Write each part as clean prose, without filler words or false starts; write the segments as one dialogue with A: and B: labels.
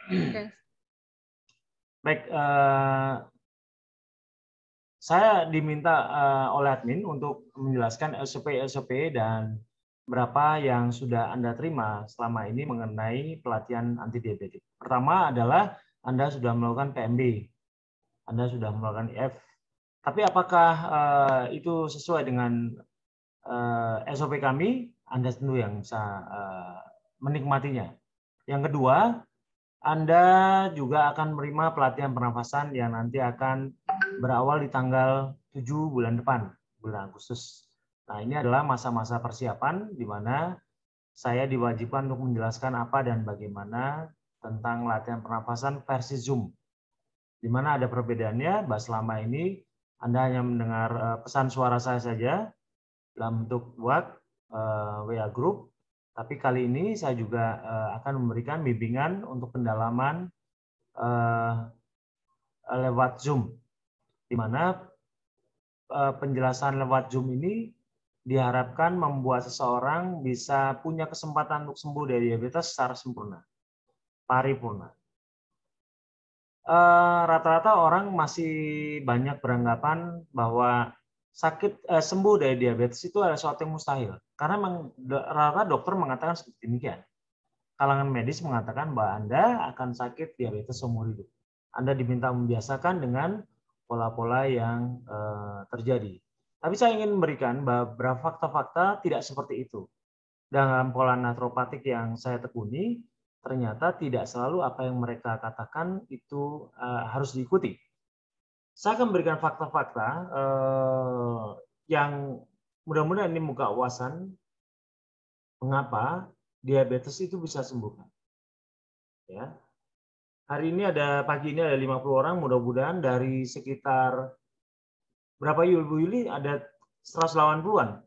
A: Oke.
B: Baik, saya diminta oleh admin untuk menjelaskan SOP dan berapa yang sudah Anda terima selama ini mengenai pelatihan anti diabetik. Pertama adalah Anda sudah melakukan PMB, Anda sudah melakukan IF. Tapi apakah itu sesuai dengan SOP kami? Anda tentu yang bisa menikmatinya. Yang kedua, Anda juga akan menerima pelatihan pernafasan yang nanti akan berawal di tanggal 7 bulan depan, bulan Agustus. Nah, ini adalah masa-masa persiapan di mana saya diwajibkan untuk menjelaskan apa dan bagaimana tentang latihan pernafasan versi Zoom. Di mana ada perbedaannya, bahwa selama ini Anda hanya mendengar pesan suara saya saja dalam bentuk WA Group, tapi kali ini saya juga akan memberikan bimbingan untuk pendalaman lewat Zoom, di mana penjelasan lewat Zoom ini diharapkan membuat seseorang bisa punya kesempatan untuk sembuh dari diabetes secara sempurna, paripurna. Rata-rata orang masih banyak beranggapan bahwa sembuh dari diabetes itu adalah sesuatu yang mustahil. Karena rata-rata dokter mengatakan seperti demikian. Kalangan medis mengatakan bahwa Anda akan sakit diabetes seumur hidup. Anda diminta membiasakan dengan pola-pola yang terjadi. Tapi saya ingin memberikan beberapa fakta-fakta tidak seperti itu. Dalam pola naturopatik yang saya tekuni, ternyata tidak selalu apa yang mereka katakan itu harus diikuti. Saya akan memberikan fakta-fakta yang mudah-mudahan ini membuka wawasan mengapa diabetes itu bisa sembuhkan. Ya. Hari ini pagi ini ada 50 orang, mudah-mudahan dari sekitar berapa Bu Yuli? Ada 180-an.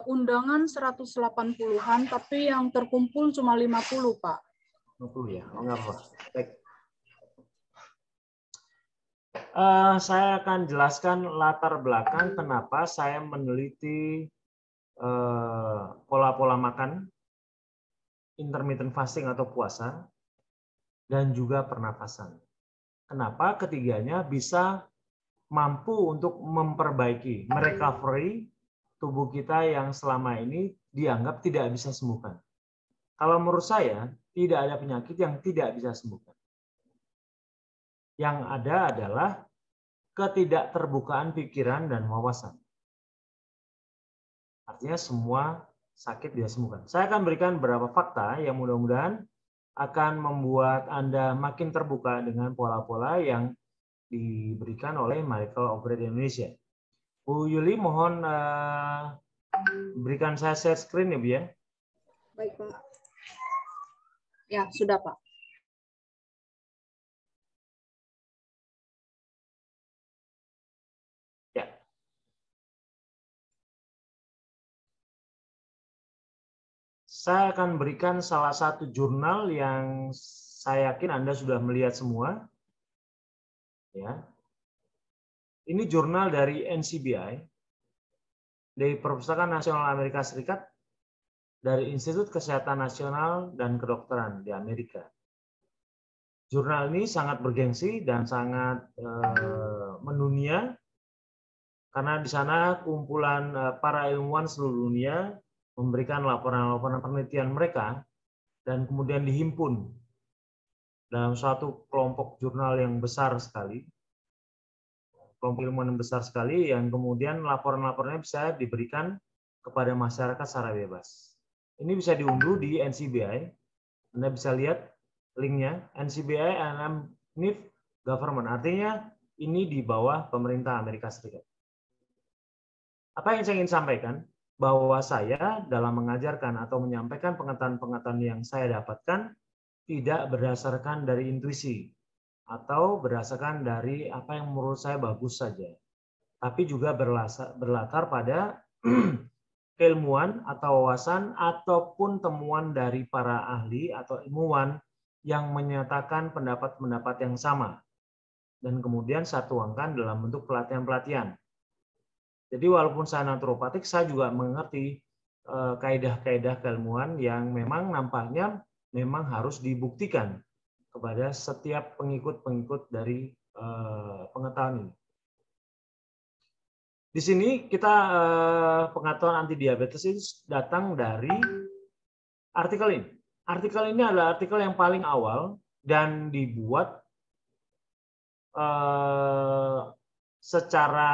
A: Undangan 180-an, tapi yang terkumpul cuma 50, Pak.
B: 50 ya, oh, enggak apa-apa. Baik. Saya akan jelaskan latar belakang kenapa saya meneliti pola-pola makan, intermittent fasting atau puasa, dan juga pernafasan. Kenapa ketiganya bisa mampu untuk memperbaiki, merecovery tubuh kita yang selama ini dianggap tidak bisa sembuhkan. Kalau menurut saya, tidak ada penyakit yang tidak bisa sembuhkan. Yang ada adalah ketidakterbukaan pikiran dan wawasan. Artinya semua sakit bisa sembuhkan. Saya akan berikan beberapa fakta yang mudah-mudahan akan membuat Anda makin terbuka dengan pola-pola yang diberikan oleh Medical Operate Indonesia. Bu Yuli, mohon berikan saya share screen ya, Bu ya.
A: Baik, Pak. Ya, sudah, Pak.
B: Ya. Saya akan berikan salah satu jurnal yang saya yakin Anda sudah melihat semua. Ya. Ini jurnal dari NCBI, dari Perpustakaan Nasional Amerika Serikat, dari Institut Kesehatan Nasional dan Kedokteran di Amerika. Jurnal ini sangat bergengsi dan sangat mendunia, karena di sana kumpulan para ilmuwan seluruh dunia memberikan laporan-laporan penelitian mereka dan kemudian dihimpun dalam suatu kelompok jurnal yang besar sekali, kelompok ilmuwan yang besar sekali, yang kemudian laporan-laporannya bisa diberikan kepada masyarakat secara bebas. Ini bisa diunduh di NCBI. Anda bisa lihat linknya, NCBI and NIF Government. Artinya ini di bawah pemerintah Amerika Serikat. Apa yang saya ingin sampaikan? Bahwa saya dalam mengajarkan atau menyampaikan pengetahuan-pengetahuan yang saya dapatkan tidak berdasarkan dari intuisi atau berdasarkan dari apa yang menurut saya bagus saja, tapi juga berlatar pada keilmuan atau wawasan ataupun temuan dari para ahli atau ilmuwan yang menyatakan pendapat-pendapat yang sama dan kemudian saya tuangkan dalam bentuk pelatihan-pelatihan. Jadi walaupun saya naturopatik, saya juga mengerti kaidah-kaidah keilmuan yang memang nampaknya memang harus dibuktikan kepada setiap pengikut-pengikut dari pengetahuan ini. Di sini kita pengetahuan anti diabetes itu datang dari artikel ini. Artikel ini adalah artikel yang paling awal dan dibuat secara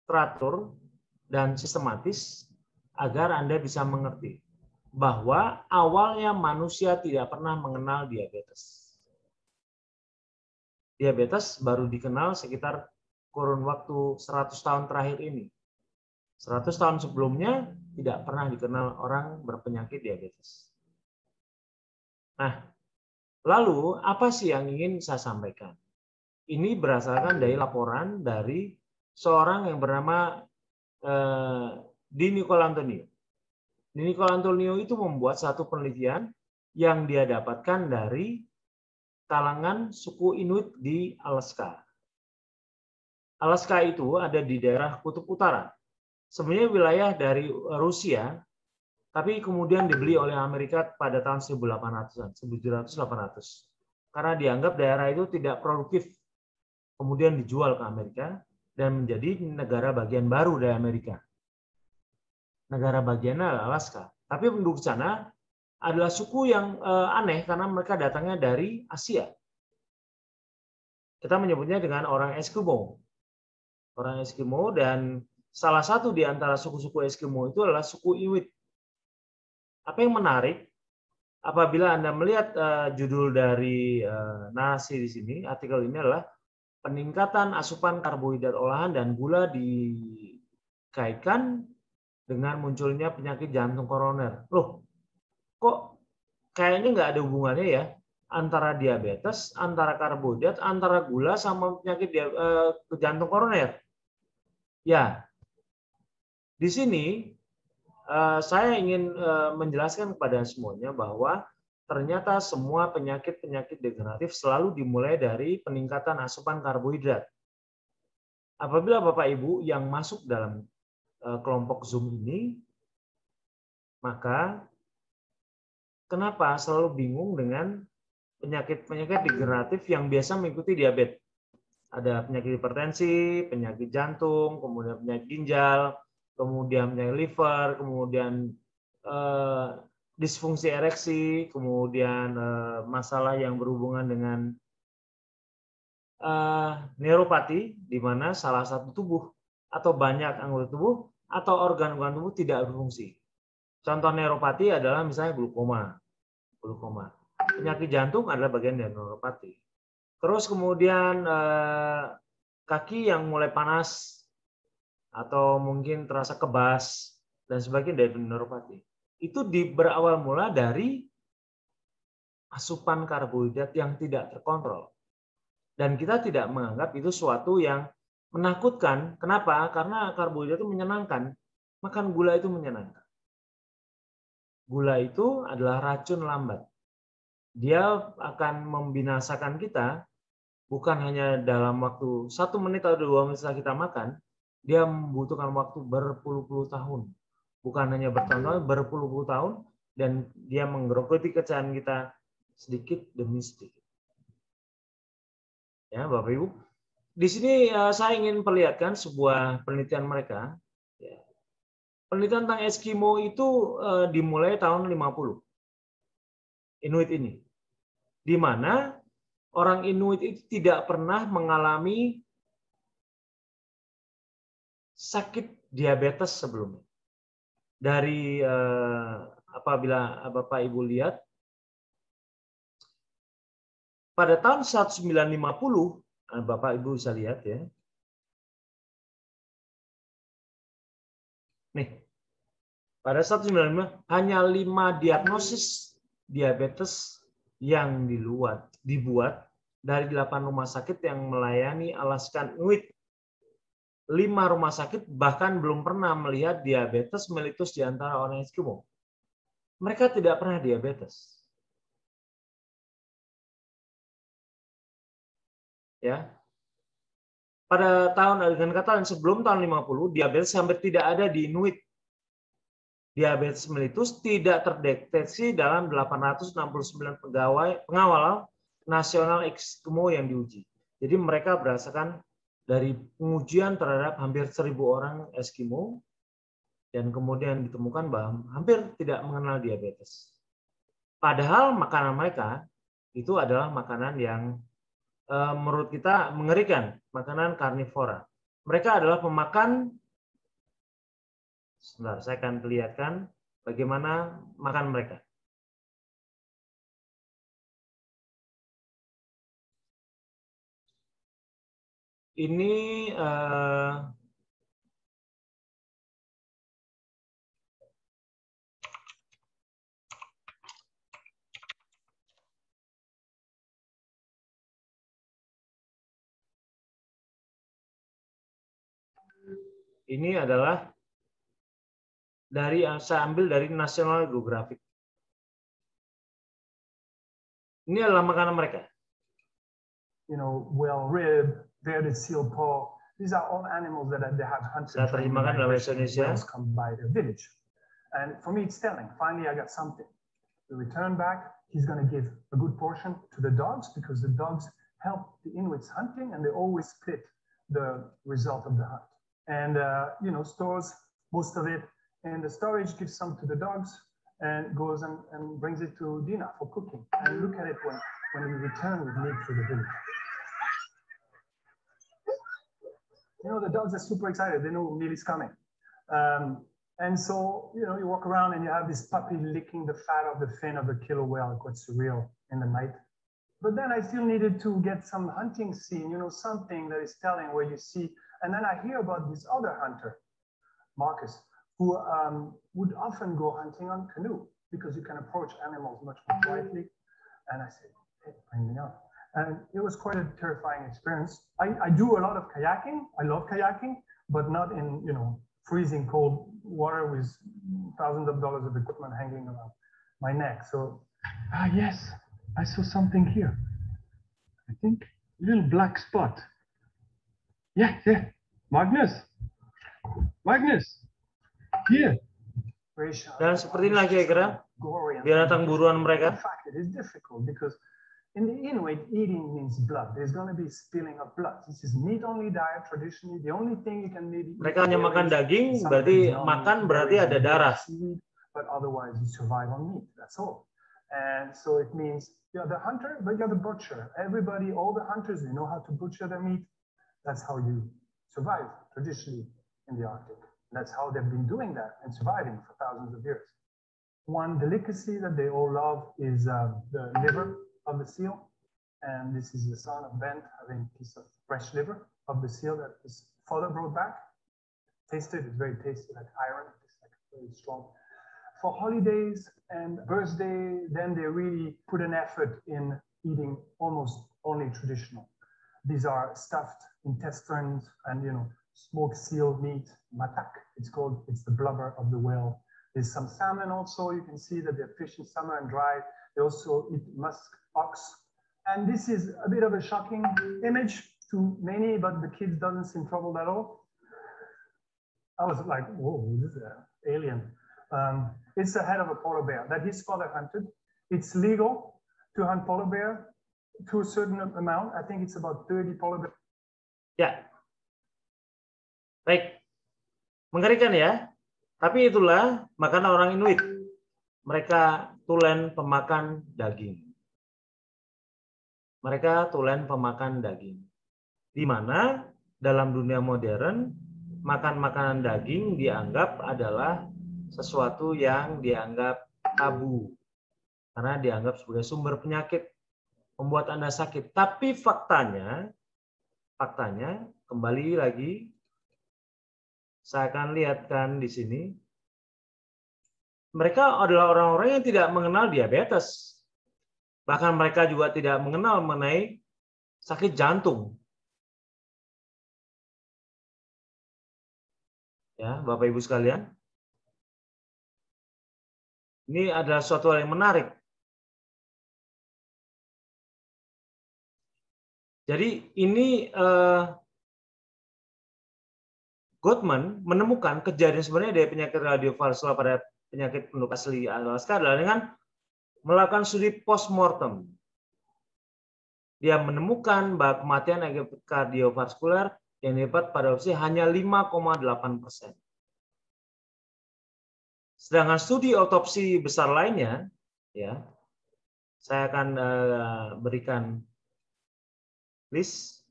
B: teratur dan sistematis agar Anda bisa mengerti bahwa awalnya manusia tidak pernah mengenal diabetes. Diabetes baru dikenal sekitar kurun waktu 100 tahun terakhir ini. 100 tahun sebelumnya tidak pernah dikenal orang berpenyakit diabetes. Nah, lalu apa sih yang ingin saya sampaikan? Ini berdasarkan dari laporan dari seorang yang bernama Di Nicolantonio. Di Nicolantonio itu membuat satu penelitian yang dia dapatkan dari kalangan suku Inuit di Alaska. Alaska itu ada di daerah Kutub Utara. Sebenarnya wilayah dari Rusia, tapi kemudian dibeli oleh Amerika pada tahun 1800-an, 1700-1800. Karena dianggap daerah itu tidak produktif. Kemudian dijual ke Amerika dan menjadi negara bagian baru dari Amerika. Negara bagiannya adalah Alaska. Tapi penduduk sana adalah suku yang aneh karena mereka datangnya dari Asia. Kita menyebutnya dengan orang Eskimo. Orang Eskimo, dan salah satu di antara suku-suku Eskimo itu adalah suku Inuit. Apa yang menarik, apabila Anda melihat judul dari narasi di sini, artikel ini adalah peningkatan asupan karbohidrat olahan dan gula dikaitkan dengan munculnya penyakit jantung koroner. Loh, kok kayaknya nggak ada hubungannya ya antara diabetes, antara karbohidrat, antara gula sama penyakit jantung koroner. Ya, di sini saya ingin menjelaskan kepada semuanya bahwa ternyata semua penyakit-penyakit degeneratif selalu dimulai dari peningkatan asupan karbohidrat. Apabila Bapak Ibu yang masuk dalam kelompok Zoom ini, maka kenapa selalu bingung dengan penyakit-penyakit degeneratif yang biasa mengikuti diabetes? Ada penyakit hipertensi, penyakit jantung, kemudian penyakit ginjal, kemudian penyakit liver, kemudian disfungsi ereksi, kemudian masalah yang berhubungan dengan neuropati, di mana salah satu tubuh atau banyak anggota tubuh atau organ-organ tubuh tidak berfungsi. Contoh neuropati adalah misalnya glukoma. Penyakit jantung adalah bagian dari neuropati. Terus kemudian kaki yang mulai panas atau mungkin terasa kebas dan sebagainya dari neuropati. Itu berawal mula dari asupan karbohidrat yang tidak terkontrol. Dan kita tidak menganggap itu suatu yang menakutkan. Kenapa? Karena karbohidrat itu menyenangkan. Makan gula itu menyenangkan. Gula itu adalah racun lambat. Dia akan membinasakan kita bukan hanya dalam waktu 1 menit atau 2 menit setelah kita makan, dia membutuhkan waktu berpuluh-puluh tahun. Bukan hanya bertahun-tahun, berpuluh-puluh tahun, dan dia menggerogoti kecerahan kita sedikit demi sedikit. Ya, Bapak Ibu. Di sini saya ingin perlihatkan sebuah penelitian mereka. Penelitian tentang Eskimo itu dimulai tahun 50. Inuit ini. Di mana orang Inuit itu tidak pernah mengalami sakit diabetes sebelumnya. Dari apabila Bapak Ibu lihat, pada tahun 1950, Bapak Ibu bisa lihat ya. Nih, pada 1995 hanya 5 diagnosis diabetes yang dibuat dari 8 rumah sakit yang melayani Alaskan Inuit. 5 rumah sakit bahkan belum pernah melihat diabetes mellitus di antara orang Eskimo. Mereka tidak pernah diabetes. Ya. Pada tahun, dengan kata lain, sebelum tahun 50, diabetes hampir tidak ada di Inuit. diabetes mellitus tidak terdeteksi dalam 869 pengawal nasional ESKIMO yang diuji. Jadi mereka berdasarkan dari pengujian terhadap hampir 1.000 orang Eskimo, dan kemudian ditemukan bahwa hampir tidak mengenal diabetes. Padahal makanan mereka itu adalah makanan yang menurut kita mengerikan, makanan karnivora. Mereka adalah pemakan, sebentar saya akan perlihatkan bagaimana makan mereka. Ini adalah saya ambil dari National Geographic. Ini adalah makanan mereka.
C: You know, whale rib, bearded seal paw. These are all animals that they have hunted.
B: Saya terjemahkan dalam bahasa Indonesia.
C: Come by their village. And for me, it's telling. Finally, I got something. We return back. He's going to give a good portion to the dogs because the dogs help the Inuits hunting, and they always split the result of the hunt. And you know, stores most of it in the storage, gives some to the dogs, and goes and brings it to Dina for cooking. And look at it when we return with meat to the village. You know, the dogs are super excited. They know meat is coming. And so, you know, you walk around and you have this puppy licking the fat of the fin of a killer whale, quite surreal in the night. But then I still needed to get some hunting scene, you know, something that is telling where you see. And then I hear about this other hunter, Marcus, who would often go hunting on canoe because you can approach animals much more quietly. And I said, hey, bring me up. And it was quite a terrifying experience. I do a lot of kayaking. I love kayaking, but not in, you know, freezing cold water with thousands of dollars of equipment hanging around my neck. So, yes, I saw something here. I think a little black spot. Yeah, Magnus, here.
B: Dan seperti inilah kira-kira binatang buruan mereka.
C: In fact, it is difficult because in the Inuit, eating means blood. There's going to be spilling of blood. This is meat-only diet traditionally. The only thing you can maybe
B: mereka hanya makan daging, berarti makan berarti ada darah.
C: But otherwise, you survive on meat. That's all. And so it means you're the hunter, but you're the butcher. Everybody, all the hunters, they know how to butcher their meat. That's how you survive traditionally in the Arctic. That's how they've been doing that and surviving for thousands of years. One delicacy that they all love is the liver of the seal. And this is the son of Ben having a piece of fresh liver of the seal that his father brought back. Tasted, it's very tasty, like iron. It's like very strong. For holidays and birthday, then they really put an effort in eating almost only traditional. These are stuffed intestines and, you know, smoked seal meat, matak, it's called. It's the blubber of the whale. There's some salmon also. You can see that they're fishing summer and dry. They also eat musk ox. And this is a bit of a shocking image to many, but the kids doesn't seem troubled at all. I was like, whoa, this is an alien. It's the head of a polar bear that his father hunted. It's legal to hunt polar bear to a certain amount. I think it's about 30 polar bears.
B: Ya, baik, mengerikan ya. Tapi itulah makanan orang Inuit. Mereka tulen pemakan daging. Mereka tulen pemakan daging. Di mana dalam dunia modern makan makanan daging dianggap adalah sesuatu yang dianggap tabu karena dianggap sebagai sumber penyakit, membuat Anda sakit. Tapi faktanya kembali lagi saya akan lihatkan di sini, mereka adalah orang-orang yang tidak mengenal diabetes. Bahkan mereka juga tidak mengenal mengenai sakit jantung. Ya, Bapak Ibu sekalian. Ini adalah suatu hal yang menarik. Jadi ini Gottman menemukan kejadian sebenarnya dari penyakit radiovarsula pada penyakit penduduk asli Alaska adalah dengan melakukan studi postmortem. Dia menemukan bahwa kematian akibat kardiovaskular yang dapat pada usia hanya 5,8%. Sedangkan studi autopsi besar lainnya, ya, saya akan berikan list.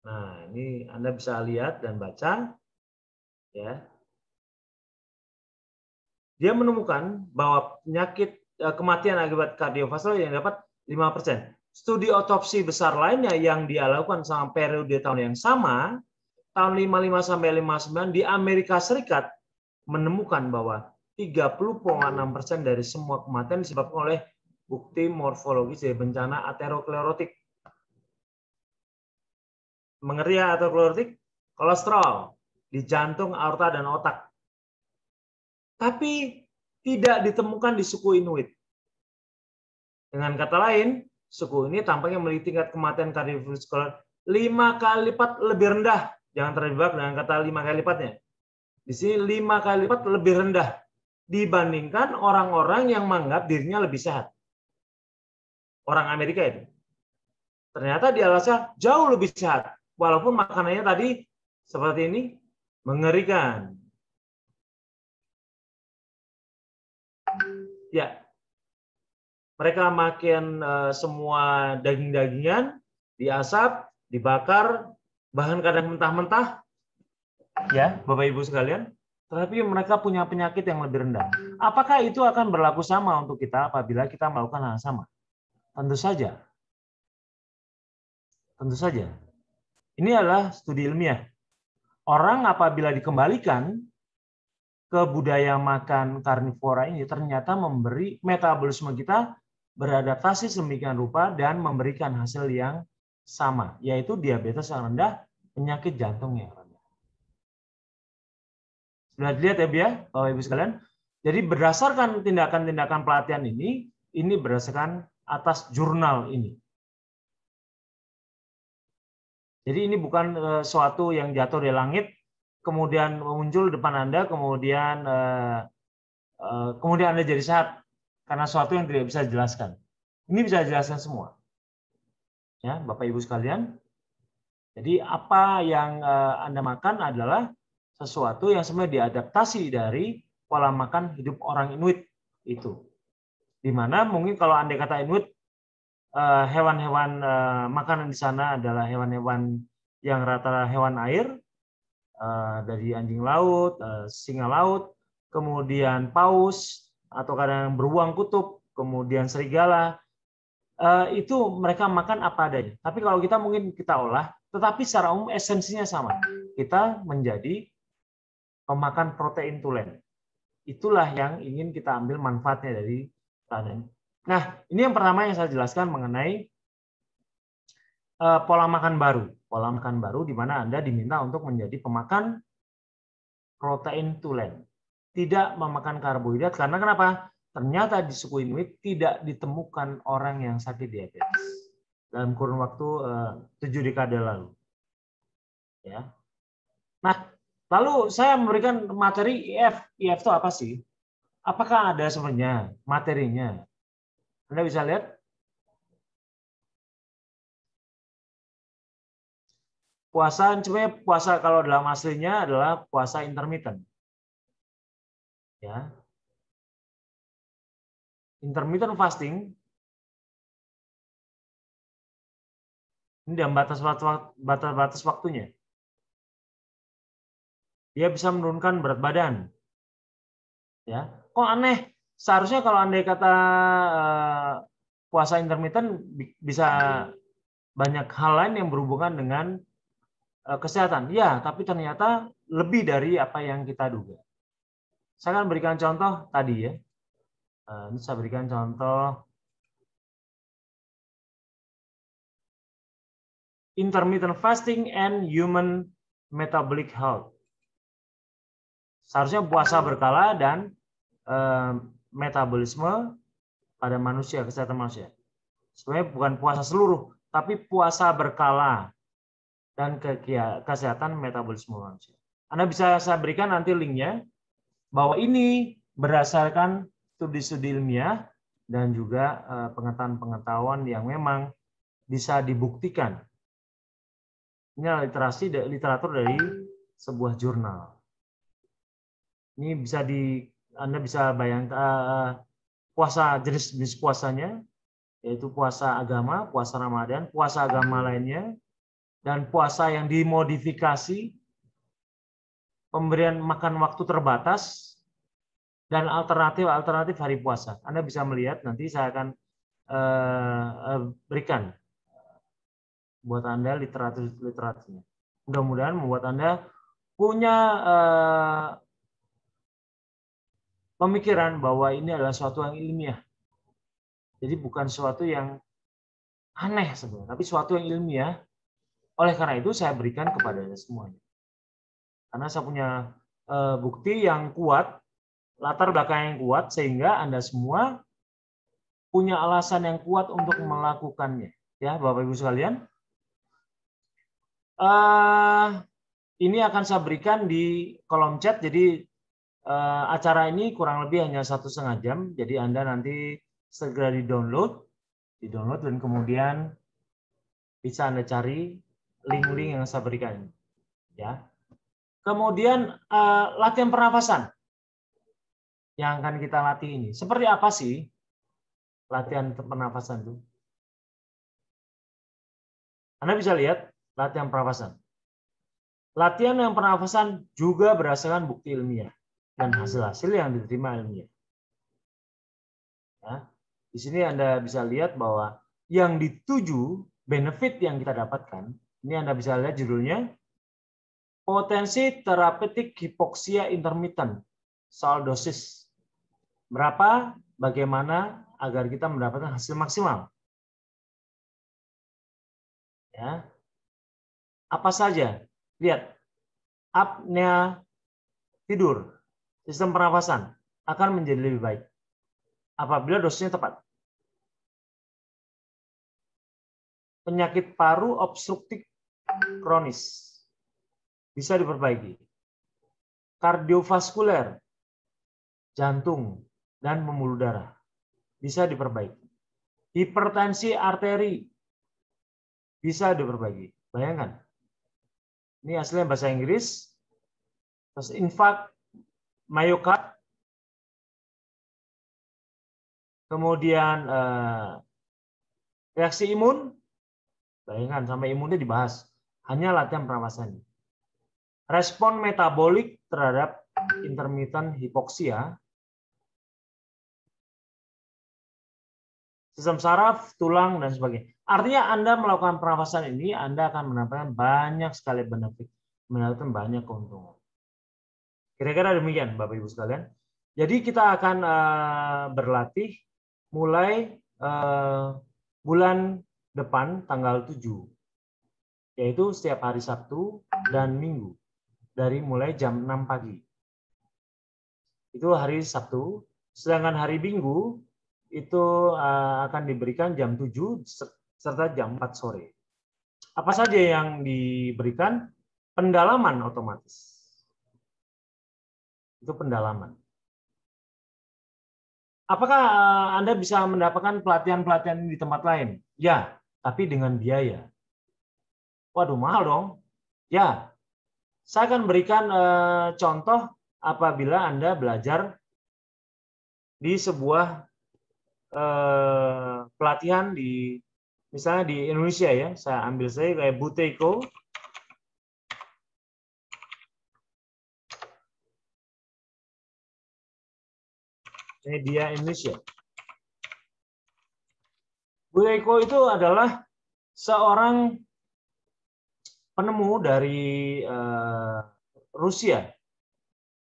B: Nah, ini Anda bisa lihat dan baca, ya. Dia menemukan bahwa penyakit kematian akibat kardiovaskular yang dapat 5%. Studi autopsi besar lainnya yang dia lakukan sama periode tahun yang sama, tahun 55 sampai 59 di Amerika Serikat menemukan bahwa 30,6% dari semua kematian disebabkan oleh bukti morfologis dari bencana aterosklerotik. Mengeri aterosklerotik, kolesterol di jantung, aorta, dan otak. Tapi tidak ditemukan di suku Inuit. Dengan kata lain, suku ini tampaknya memiliki tingkat kematian kardiovaskular 5 kali lipat lebih rendah. Jangan terjebak dengan kata 5 kali lipatnya. Di sini 5 kali lipat lebih rendah dibandingkan orang-orang yang menganggap dirinya lebih sehat. Orang Amerika itu. Ternyata di Alaska jauh lebih sehat. Walaupun makanannya tadi seperti ini mengerikan. Ya, mereka makan semua daging-dagingan, diasap, dibakar, bahkan kadang mentah-mentah. Ya, Bapak Ibu sekalian. Tapi mereka punya penyakit yang lebih rendah. Apakah itu akan berlaku sama untuk kita apabila kita melakukan hal yang sama? Tentu saja. Tentu saja. Ini adalah studi ilmiah. Orang apabila dikembalikan ke budaya makan karnivora ini ternyata memberi metabolisme kita beradaptasi sedemikian rupa dan memberikan hasil yang sama, yaitu diabetes yang rendah, penyakit jantung yang rendah. Sudah dilihat ya, Bapak Ibu sekalian? Jadi berdasarkan tindakan-tindakan pelatihan ini berdasarkan atas jurnal ini. Jadi ini bukan suatu yang jatuh dari langit, kemudian muncul depan Anda, kemudian Anda jadi sehat karena sesuatu yang tidak bisa dijelaskan. Ini bisa dijelaskan semua, ya Bapak Ibu sekalian. Jadi apa yang Anda makan adalah sesuatu yang sebenarnya diadaptasi dari pola makan hidup orang Inuit itu. Dimana mungkin kalau Anda kata Inuit, hewan-hewan makanan di sana adalah hewan-hewan yang rata-rata hewan air, dari anjing laut, singa laut, kemudian paus, atau kadang beruang kutub, kemudian serigala, itu mereka makan apa adanya. Tapi kalau kita mungkin kita olah, tetapi secara umum esensinya sama. Kita menjadi pemakan protein tulen. Itulah yang ingin kita ambil manfaatnya dari keadaan. Nah, ini yang pertama yang saya jelaskan mengenai pola makan baru. Pola makan baru di mana Anda diminta untuk menjadi pemakan protein tulen. Tidak memakan karbohidrat karena kenapa? Ternyata di suku Inuit tidak ditemukan orang yang sakit diabetes dalam kurun waktu 7 dekade lalu. Ya. Nah, lalu saya memberikan materi IF. IF itu apa sih? Apakah ada sebenarnya materinya? Anda bisa lihat. Puasa, sebenarnya puasa kalau dalam aslinya adalah puasa intermittent. Ya. Intermittent fasting ini dalam batas waktunya. Dia bisa menurunkan berat badan. Ya, kok aneh? Seharusnya kalau andai kata puasa intermittent bisa banyak hal lain yang berhubungan dengan kesehatan. Ya, tapi ternyata lebih dari apa yang kita duga. Saya akan berikan contoh tadi ya. Ini saya berikan contoh intermittent fasting and human metabolic health. Seharusnya puasa berkala dan metabolisme pada manusia, kesehatan manusia. Sebenarnya bukan puasa seluruh, tapi puasa berkala dan kesehatan metabolisme manusia. Anda bisa saya berikan nanti linknya, bahwa ini berdasarkan studi-studi ilmiah dan juga pengetahuan-pengetahuan yang memang bisa dibuktikan. Ini literatur dari sebuah jurnal. Ini bisa Anda bisa bayangkan puasa, jenis puasanya, yaitu puasa agama, puasa Ramadan, puasa agama lainnya, dan puasa yang dimodifikasi, pemberian makan waktu terbatas, dan alternatif hari puasa. Anda bisa melihat, nanti saya akan berikan buat Anda literaturnya. Mudah-mudahan membuat Anda punya pemikiran bahwa ini adalah suatu yang ilmiah. Jadi bukan suatu yang aneh sebenarnya, tapi suatu yang ilmiah. Oleh karena itu saya berikan kepada Anda semuanya. Karena saya punya bukti yang kuat, latar belakang yang kuat, sehingga Anda semua punya alasan yang kuat untuk melakukannya. Ya, Bapak Ibu sekalian. Ini akan saya berikan di kolom chat. Jadi acara ini kurang lebih hanya 1,5 jam. Jadi Anda nanti segera di-download dan kemudian bisa Anda cari link-link yang saya berikan. Ya. Kemudian latihan pernafasan yang akan kita latih ini. Seperti apa sih latihan pernafasan itu? Anda bisa lihat latihan pernafasan. Latihan yang pernafasan juga berdasarkan bukti ilmiah dan hasil-hasil yang diterima ilmiah. Ya. Di sini Anda bisa lihat bahwa yang dituju, benefit yang kita dapatkan, ini Anda bisa lihat judulnya, potensi terapeutik hipoksia intermittent, soal dosis. Berapa, bagaimana agar kita mendapatkan hasil maksimal. Ya. Apa saja? Lihat, apnea tidur, sistem pernafasan akan menjadi lebih baik apabila dosisnya tepat. Penyakit paru obstruktif kronis bisa diperbaiki. Kardiovaskuler, jantung dan pembuluh darah bisa diperbaiki. Hipertensi arteri bisa diperbaiki. Bayangkan. Ini aslinya bahasa Inggris. Terus infak myokard. Kemudian reaksi imun. Bayangkan sampai imunnya dibahas. Hanya latihan pernafasan. Respon metabolik terhadap intermittent hipoksia. Sistem saraf, tulang, dan sebagainya. Artinya Anda melakukan pernafasan ini, Anda akan mendapatkan banyak sekali benefit, mendapatkan banyak keuntungan. Kira-kira demikian, Bapak Ibu sekalian. Jadi kita akan berlatih mulai bulan depan, tanggal 7. Yaitu setiap hari Sabtu dan Minggu. Dari mulai jam 6 pagi. Itu hari Sabtu. Sedangkan hari Minggu, itu akan diberikan jam 7 serta jam 4 sore. Apa saja yang diberikan? Pendalaman otomatis. Itu pendalaman. Apakah Anda bisa mendapatkan pelatihan-pelatihan di tempat lain? Ya, tapi dengan biaya. Waduh, mahal dong. Ya, saya akan berikan contoh apabila Anda belajar di sebuah pelatihan di misalnya di Indonesia ya, saya ambil saja kayak Buteyko. Ini dia Indonesia. Buteyko itu adalah seorang penemu dari Rusia.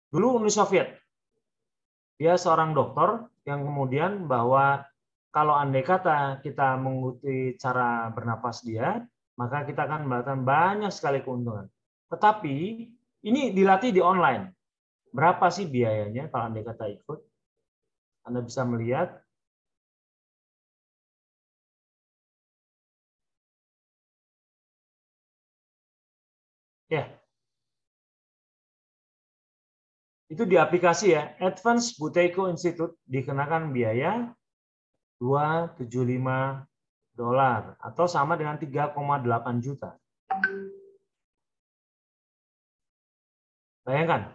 B: Dulu Uni Soviet. Dia seorang dokter yang kemudian bahwa kalau andai kata kita mengikuti cara bernapas dia, maka kita akan mendapatkan banyak sekali keuntungan. Tetapi ini dilatih di online. Berapa sih biayanya kalau andai kata ikut? Anda bisa melihat. Itu di aplikasi ya, Advanced Buteyko Institute dikenakan biaya $275 atau sama dengan 3,8 juta. Bayangkan,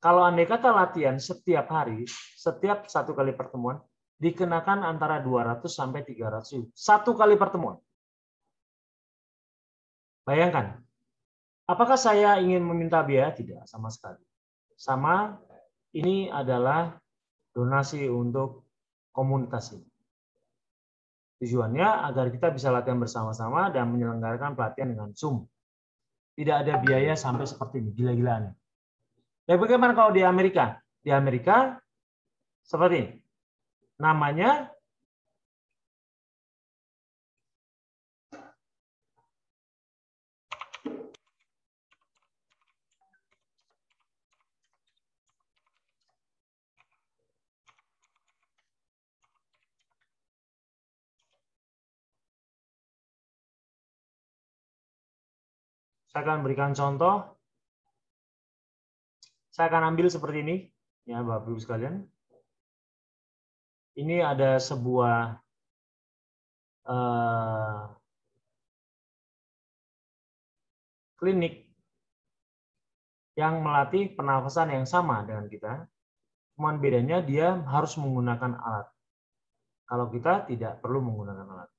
B: kalau andai kata latihan setiap hari, setiap 1 kali pertemuan, dikenakan antara 200 sampai 300 ribu. 1 kali pertemuan. Bayangkan, apakah saya ingin meminta biaya? Tidak, sama sekali. Sama, ini adalah donasi untuk komunitas ini. Tujuannya agar kita bisa latihan bersama-sama dan menyelenggarakan pelatihan dengan Zoom. Tidak ada biaya sampai seperti ini, gila-gilaan. Ya, bagaimana kalau di Amerika? Di Amerika seperti ini. Namanya saya akan berikan contoh. Saya akan ambil seperti ini, ya Bapak Ibu sekalian. Ini ada sebuah klinik yang melatih pernafasan yang sama dengan kita. Cuman bedanya dia harus menggunakan alat. Kalau kita tidak perlu menggunakan alat.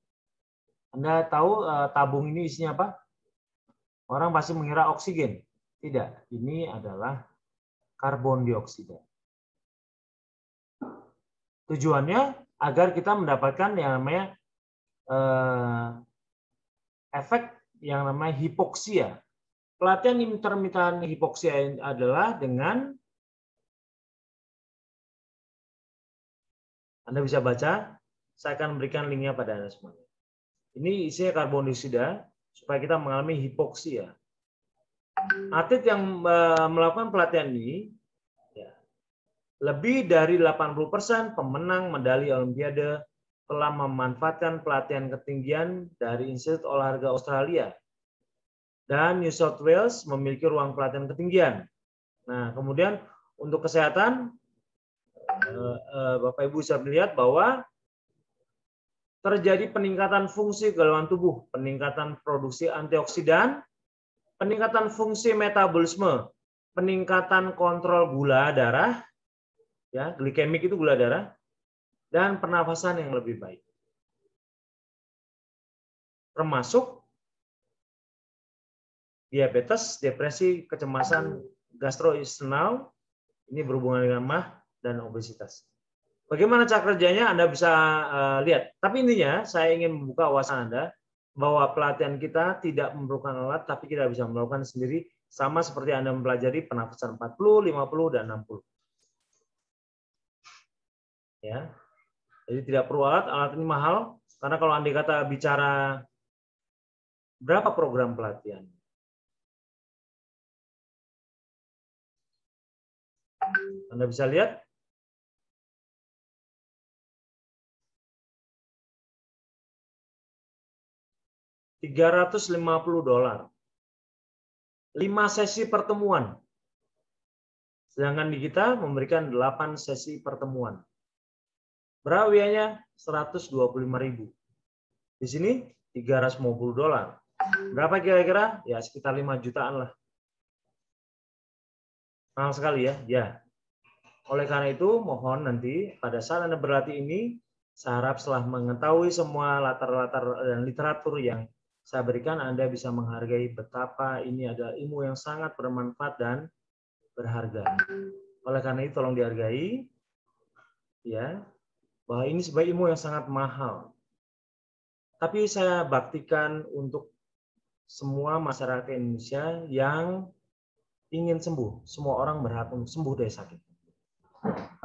B: Anda tahu tabung ini isinya apa? Orang pasti mengira oksigen. Tidak, ini adalah karbon dioksida. Tujuannya agar kita mendapatkan yang namanya efek yang namanya hipoksia. Pelatihan intermittent hipoksia adalah dengan, Anda bisa baca, saya akan berikan linknya pada Anda semua. Ini isinya karbon dioksida supaya kita mengalami hipoksia. Atlet yang melakukan pelatihan ini, ya, lebih dari 80% pemenang medali Olimpiade telah memanfaatkan pelatihan ketinggian dari Institut Olahraga Australia. Dan New South Wales memiliki ruang pelatihan ketinggian. Nah, kemudian untuk kesehatan, Bapak Ibu bisa melihat bahwa terjadi peningkatan fungsi kekebalan tubuh, peningkatan produksi antioksidan, peningkatan fungsi metabolisme, peningkatan kontrol gula darah, ya, glikemik itu gula darah, dan pernafasan yang lebih baik. Termasuk diabetes, depresi, kecemasan gastrointestinal, ini berhubungan dengan MAH dan obesitas. Bagaimana cara kerjanya Anda bisa lihat. Tapi intinya saya ingin membuka wawasan Anda bahwa pelatihan kita tidak memerlukan alat, tapi kita bisa melakukan sendiri sama seperti Anda mempelajari pernafasan 40, 50, dan 60. Ya. Jadi tidak perlu alat, alat ini mahal, karena kalau Anda kata bicara berapa program pelatihan, Anda bisa lihat $350. 5 sesi pertemuan. Sedangkan di kita memberikan 8 sesi pertemuan. Berapa biayanya? $125.000. Di sini $350. Berapa kira-kira? Ya sekitar 5 jutaan lah. Mahal sekali ya. Ya. Oleh karena itu, mohon nanti pada saat Anda berlatih ini, saya harap setelah mengetahui semua latar-latar dan literatur yang saya berikan, Anda bisa menghargai betapa ini adalah ilmu yang sangat bermanfaat dan berharga. Oleh karena itu, tolong dihargai, ya, bahwa ini sebagai ilmu yang sangat mahal. Tapi saya baktikan untuk semua masyarakat Indonesia yang ingin sembuh. Semua orang berhak untuk sembuh dari sakit.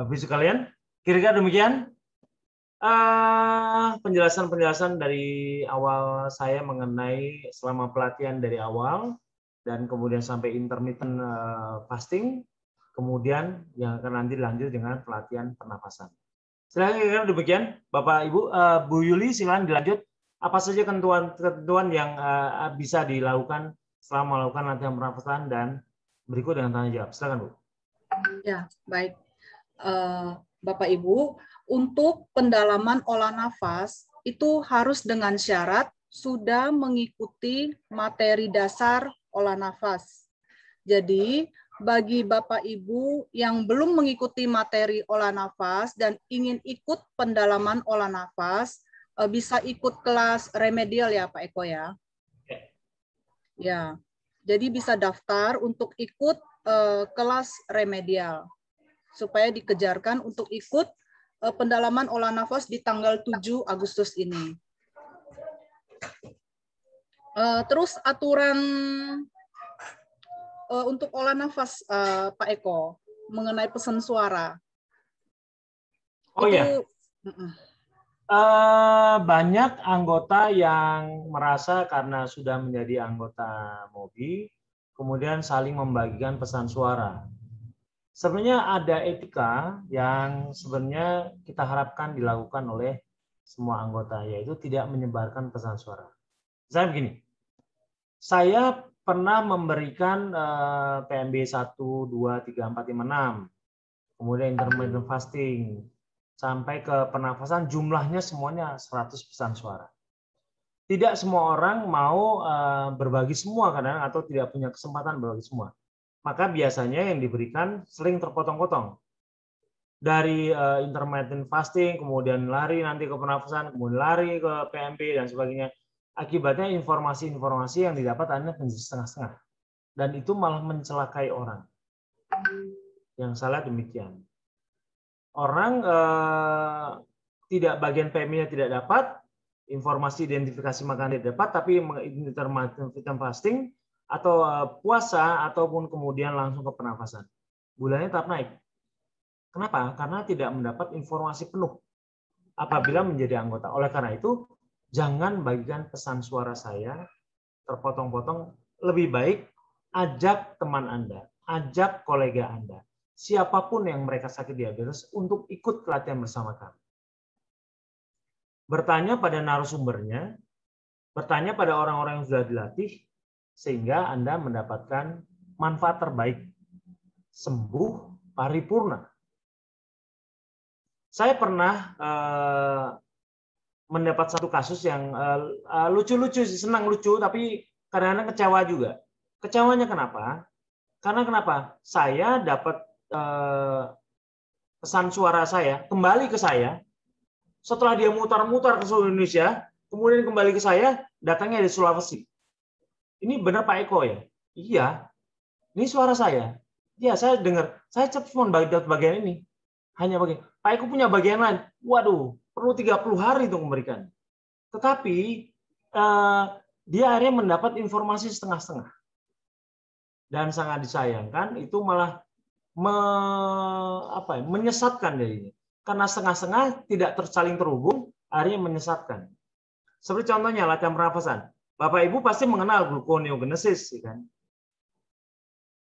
B: Habis sekalian, kira-kira demikian penjelasan-penjelasan dari awal saya mengenai selama pelatihan dari awal dan kemudian sampai intermittent fasting, kemudian yang akan nanti dilanjut dengan pelatihan pernafasan. Silakan kira-kira demikian, Bapak Ibu. Bu Yuli, silakan dilanjut. Apa saja ketentuan yang bisa dilakukan selama melakukan latihan pernafasan dan berikut dengan tanya jawab. Silakan Bu.
A: Ya, baik. Bapak Ibu, untuk pendalaman olah nafas itu harus dengan syarat sudah mengikuti materi dasar olah nafas. Jadi, bagi Bapak Ibu yang belum mengikuti materi olah nafas dan ingin ikut pendalaman olah nafas, bisa ikut kelas remedial ya Pak Eko ya. Ya, jadi bisa daftar untuk ikut kelas remedial supaya dikejarkan untuk ikut pendalaman olah nafas di tanggal 7 Agustus ini. Terus aturan untuk olah nafas Pak Eko mengenai pesan suara.
B: Oh ya, banyak anggota yang merasa karena sudah menjadi anggota MOBI, kemudian saling membagikan pesan suara. Sebenarnya ada etika yang sebenarnya kita harapkan dilakukan oleh semua anggota, yaitu tidak menyebarkan pesan suara. Misalnya begini, saya pernah memberikan PMB 1, 2, 3, 4, 5, 6, kemudian intermittent fasting, sampai ke pernafasan jumlahnya semuanya 100 pesan suara. Tidak semua orang mau berbagi semua kadang atau tidak punya kesempatan berbagi semua. Maka biasanya yang diberikan sering terpotong-potong. Dari intermittent fasting, kemudian lari nanti ke pernafasan, kemudian lari ke PMB dan sebagainya. Akibatnya informasi-informasi yang didapat Anda menjadi setengah-setengah. Dan itu malah mencelakai orang. Yang salah demikian. Orang tidak bagian PMI-nya tidak dapat, informasi identifikasi makanan tidak dapat, tapi intermittent fasting atau puasa ataupun kemudian langsung ke pernafasan. Gulanya tetap naik. Kenapa? Karena tidak mendapat informasi penuh apabila menjadi anggota. Oleh karena itu, jangan bagikan pesan suara saya terpotong-potong. Lebih baik ajak teman Anda, ajak kolega Anda, siapapun yang mereka sakit diabetes untuk ikut pelatihan bersama kami. Bertanya pada narasumbernya, bertanya pada orang-orang yang sudah dilatih, sehingga Anda mendapatkan manfaat terbaik, sembuh paripurna. Saya pernah mendapat satu kasus yang lucu-lucu, senang lucu, tapi kadang-kadang kecewa juga. Kecewanya kenapa? Karena kenapa? Saya dapat pesan suara saya kembali ke saya, setelah dia mutar-mutar ke seluruh Indonesia, kemudian kembali ke saya, datangnya dari Sulawesi. Ini benar Pak Eko ya? Iya, ini suara saya. Ya, saya dengar. Saya cuma bagian ini. Hanya bagian. Pak Eko punya bagian lain. Waduh, perlu 30 hari untuk memberikan. Tetapi dia akhirnya mendapat informasi setengah-setengah. Dan sangat disayangkan, itu malah menyesatkan dirinya. Karena setengah-setengah tidak saling terhubung, akhirnya menyesatkan. Seperti contohnya latihan pernafasan. Bapak Ibu pasti mengenal gluconeogenesis, kan?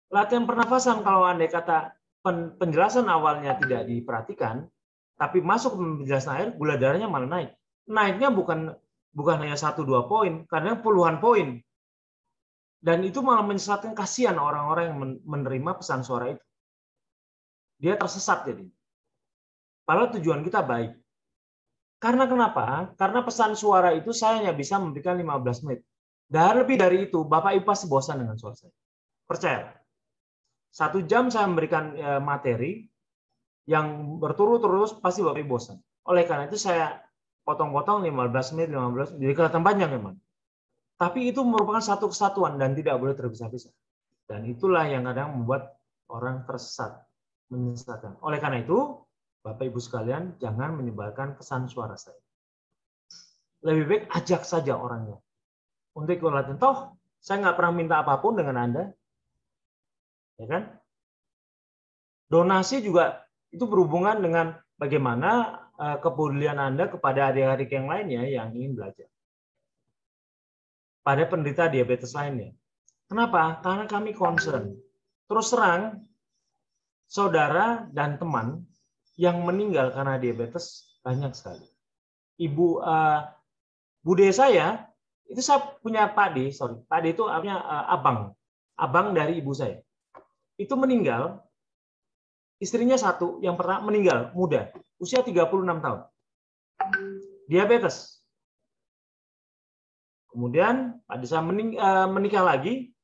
B: Latihan pernafasan kalau andai kata penjelasan awalnya tidak diperhatikan, tapi masuk ke penjelasan akhir, gula darahnya malah naik. Naiknya bukan hanya 1-2 poin, kadang puluhan poin. Dan itu malah menyesatkan, kasihan orang-orang yang menerima pesan suara itu. Dia tersesat jadi. Padahal tujuan kita baik. Karena kenapa? Karena pesan suara itu saya hanya bisa memberikan 15 menit. Dan lebih dari itu, Bapak Ibu pasti bosan dengan suara saya. Percaya. 1 jam saya memberikan materi yang berturut-turut, pasti Bapak Ibu bosan. Oleh karena itu saya potong-potong 15 menit, jadi kelihatan panjang memang. Tapi itu merupakan satu kesatuan dan tidak boleh terpisah-pisah. Dan itulah yang kadang membuat orang tersesat, menyesatkan. Oleh karena itu, Bapak Ibu sekalian, jangan menyebarkan pesan suara saya. Lebih baik ajak saja orangnya. Untuk ikut latihan. Toh, saya nggak pernah minta apapun dengan Anda. Ya kan? Donasi juga itu berhubungan dengan bagaimana kepedulian Anda kepada adik-adik yang lainnya yang ingin belajar. Pada penderita diabetes lainnya. Kenapa? Karena kami concern. Terus terang, saudara dan teman yang meninggal karena diabetes banyak sekali. Bude saya, itu saya punya Pak D itu artinya abang dari ibu saya. Itu meninggal istrinya satu, yang pertama meninggal muda, usia 36 tahun. Diabetes. Kemudian pada saat menikah lagi,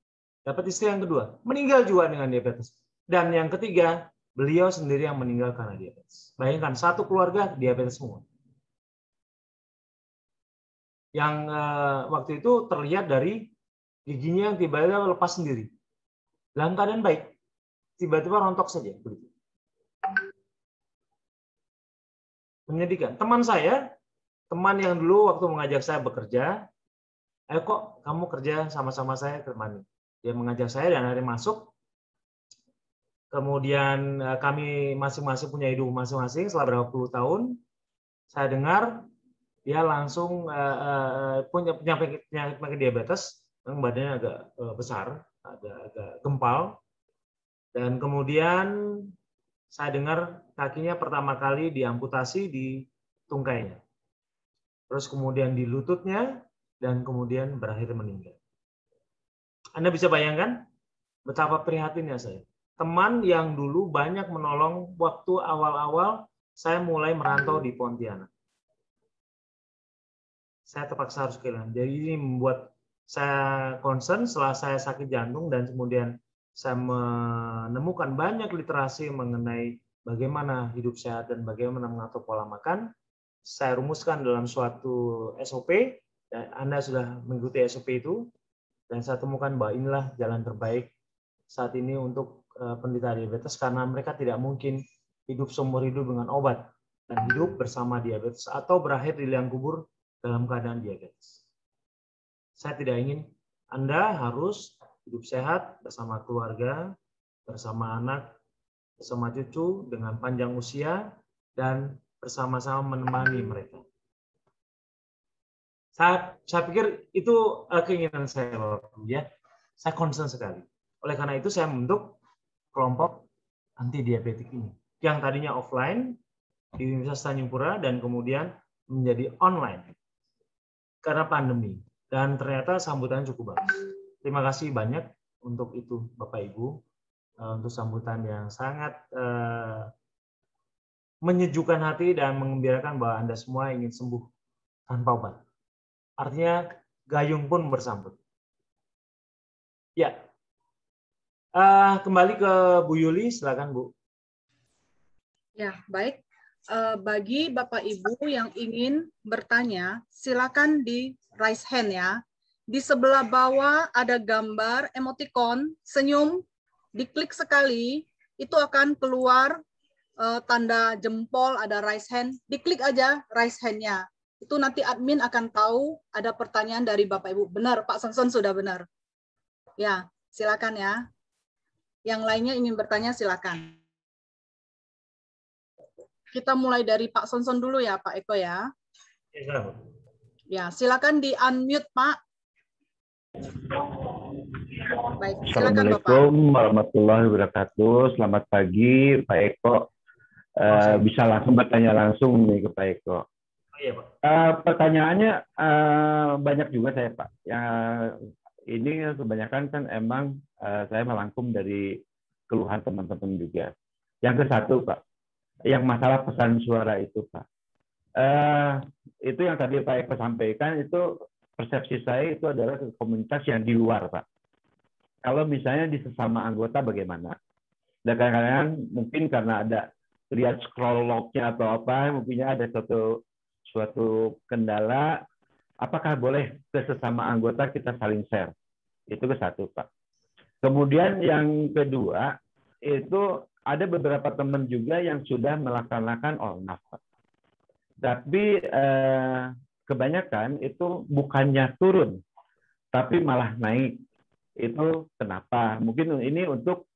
B: dapat istri yang kedua, meninggal juga dengan diabetes. Dan yang ketiga, beliau sendiri yang meninggal karena diabetes. Bayangkan, satu keluarga diabetes semua. Yang waktu itu terlihat dari giginya yang tiba-tiba lepas sendiri. Dalam keadaan baik, tiba-tiba rontok saja. Begitu. Menyedihkan. Teman yang dulu waktu mengajak saya bekerja, ayo kok kamu kerja sama-sama saya ke mana? Dia mengajak saya dan akhirnya masuk. Kemudian kami masing-masing punya hidup masing-masing selama berapa puluh tahun. Saya dengar dia langsung punya penyakit diabetes, yang badannya agak besar, agak gempal. Dan kemudian saya dengar kakinya pertama kali diamputasi di tungkainya. Terus kemudian di lututnya, dan kemudian berakhir meninggal. Anda bisa bayangkan betapa prihatinnya saya. Teman yang dulu banyak menolong waktu awal-awal saya mulai merantau di Pontianak. Saya terpaksa harus kehilangan. Jadi ini membuat saya concern setelah saya sakit jantung dan kemudian saya menemukan banyak literasi mengenai bagaimana hidup sehat dan bagaimana mengatur pola makan. Saya rumuskan dalam suatu SOP, dan Anda sudah mengikuti SOP itu, dan saya temukan bahwa inilah jalan terbaik saat ini untuk penderita diabetes, karena mereka tidak mungkin hidup seumur hidup dengan obat dan hidup bersama diabetes atau berakhir di liang kubur dalam keadaan diabetes. Saya tidak ingin Anda harus hidup sehat bersama keluarga, bersama anak, bersama cucu dengan panjang usia, dan bersama-sama menemani mereka. Saya pikir itu keinginan saya, Bapak, ya. Saya concern sekali. Oleh karena itu saya membentuk kelompok anti diabetik ini, yang tadinya offline di Universitas Tanjung Pura dan kemudian menjadi online karena pandemi. Dan ternyata sambutannya cukup bagus. Terima kasih banyak untuk itu, Bapak Ibu, untuk sambutan yang sangat menyejukkan hati dan mengembirakan bahwa Anda semua ingin sembuh tanpa obat. Artinya gayung pun bersambut. Ya, kembali ke Bu Yuli, silakan Bu.
A: Ya, baik. Bagi Bapak Ibu yang ingin bertanya, silakan di raise hand ya. Di sebelah bawah ada gambar emoticon senyum, diklik sekali, itu akan keluar tanda jempol, ada raise hand, diklik aja raise hand-nya. Itu nanti admin akan tahu ada pertanyaan dari Bapak Ibu. Benar, Pak Sonson sudah benar. Ya, silakan ya. Yang lainnya ingin bertanya, silakan. Kita mulai dari Pak Sonson dulu ya, Pak Eko ya. Ya, silakan di unmute, Pak. Baik, silakan Bapak.
D: Assalamualaikum warahmatullahi wabarakatuh. Selamat pagi, Pak Eko. Bisa langsung bertanya langsung nih ke Pak Eko.
B: Iya, Pak.
D: Pertanyaannya banyak juga saya, Pak. Ini kebanyakan kan emang saya melangkum dari keluhan teman-teman juga. Yang ke satu, Pak, yang masalah pesan suara itu, Pak. Itu yang tadi Pak Eko sampaikan, itu persepsi saya itu adalah komunitas yang di luar, Pak. Kalau misalnya di sesama anggota bagaimana? Dan kadang-kadang mungkin karena ada lihat scroll log-nya atau apa, mungkinnya ada suatu kendala, apakah boleh ke sesama anggota kita saling share? Itu ke satu, Pak. Kemudian yang kedua, itu ada beberapa teman juga yang sudah melaksanakan OLNAF, Pak. Tapi kebanyakan itu bukannya turun, tapi malah naik. Itu kenapa? Mungkin ini untuk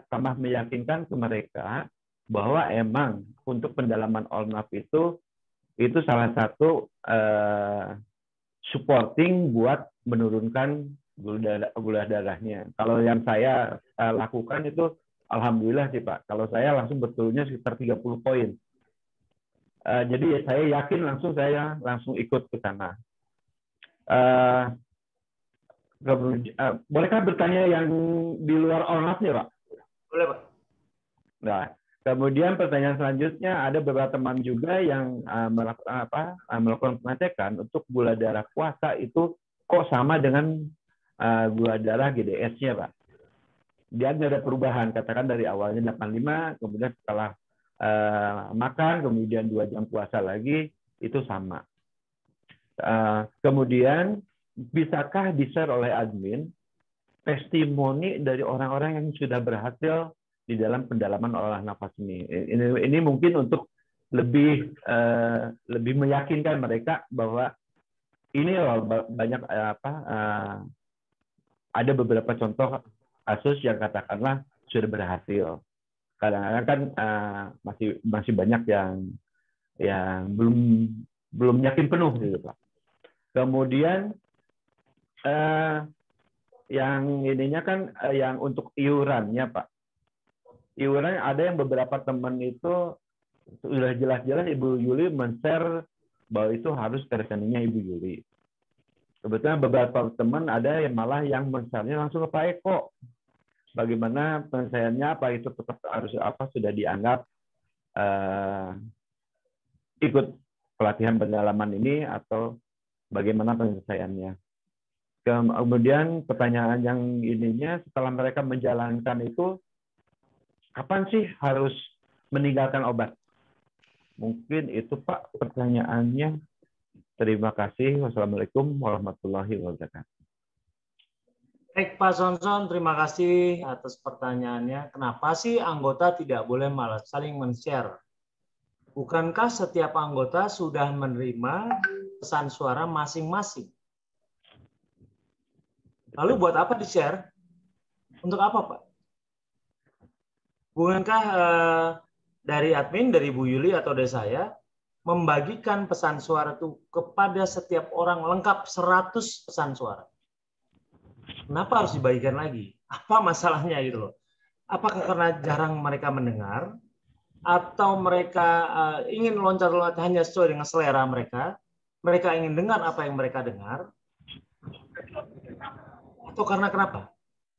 D: tambah meyakinkan ke mereka bahwa emang untuk pendalaman OLNAF itu salah satu supporting buat menurunkan gula darahnya. Kalau yang saya lakukan itu alhamdulillah sih, Pak. Kalau saya langsung betulnya sekitar 30 poin. Jadi saya yakin saya langsung ikut ke sana. Bolehkah bertanya yang di luar OLNAF-nya, Pak?
B: Boleh, Pak.
D: Nah, kemudian pertanyaan selanjutnya, ada beberapa teman juga yang melakukan pengecekan untuk gula darah puasa itu kok sama dengan gula darah GDS-nya, Pak. Dia nggak ada perubahan, katakan dari awalnya 85, kemudian setelah makan, kemudian 2 jam puasa lagi, itu sama. Kemudian, bisakah di-share oleh admin testimoni dari orang-orang yang sudah berhasil di dalam pendalaman olah nafas ini? Ini mungkin untuk lebih meyakinkan mereka bahwa ini banyak ada beberapa contoh kasus yang katakanlah sudah berhasil. Kadang-kadang kan masih banyak yang belum yakin penuh gitu, Pak. Kemudian yang ininya kan yang untuk iurannya, Pak. Iuran ada yang beberapa teman itu sudah jelas-jelas Ibu Yuli men-share bahwa itu harus ke rekeningnya Ibu Yuli. Kebetulan beberapa teman ada yang malah yang men-share-nya langsung ke Pak Eko. Bagaimana penyelesaiannya, apa itu tetap harus sudah dianggap ikut pelatihan pendalaman ini atau bagaimana penyelesaiannya. Kemudian pertanyaan yang ininya, setelah mereka menjalankan itu, kapan sih harus meninggalkan obat? Mungkin itu, Pak, pertanyaannya. Terima kasih. Wassalamualaikum warahmatullahi wabarakatuh.
B: Baik, Pak Sonson, terima kasih atas pertanyaannya. Kenapa sih anggota tidak boleh malah saling men-share? Bukankah setiap anggota sudah menerima pesan suara masing-masing? Lalu buat apa di-share? Untuk apa, Pak? Bukankah dari admin, dari Bu Yuli atau dari saya, membagikan pesan suara itu kepada setiap orang lengkap 100 pesan suara? Kenapa harus dibagikan lagi? Apa masalahnya gitu loh? Apakah karena jarang mereka mendengar? Atau mereka ingin loncat-loncat hanya sesuai dengan selera mereka? Mereka ingin dengar apa yang mereka dengar? Atau karena kenapa?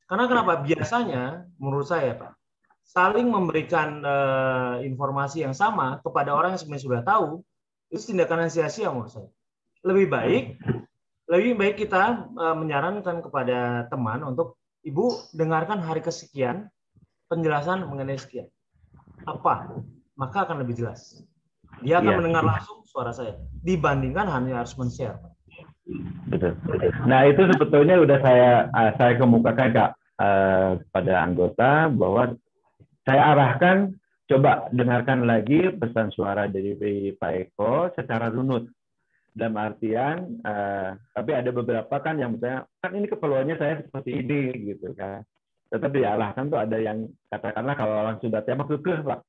B: Karena kenapa? Biasanya, menurut saya, Pak, saling memberikan informasi yang sama kepada orang yang sebenarnya sudah tahu, itu tindakan yang sia-sia menurut saya. Lebih baik kita menyarankan kepada teman untuk, Ibu, dengarkan hari kesekian penjelasan mengenai sekian. Apa? Maka akan lebih jelas. Dia akan mendengar langsung suara saya dibandingkan hanya harus men-share.
D: Betul. Nah, itu sebetulnya sudah saya kemukakan, Kak, pada anggota bahwa saya arahkan coba dengarkan lagi pesan suara dari Pak Eko secara runut. Dalam artian, tapi ada beberapa kan yang misalnya, kan ini keperluannya saya seperti ini, gitu kan. Tetapi diarahkan tuh ada yang katakanlah kalau orang sudah tema kekeh, Pak,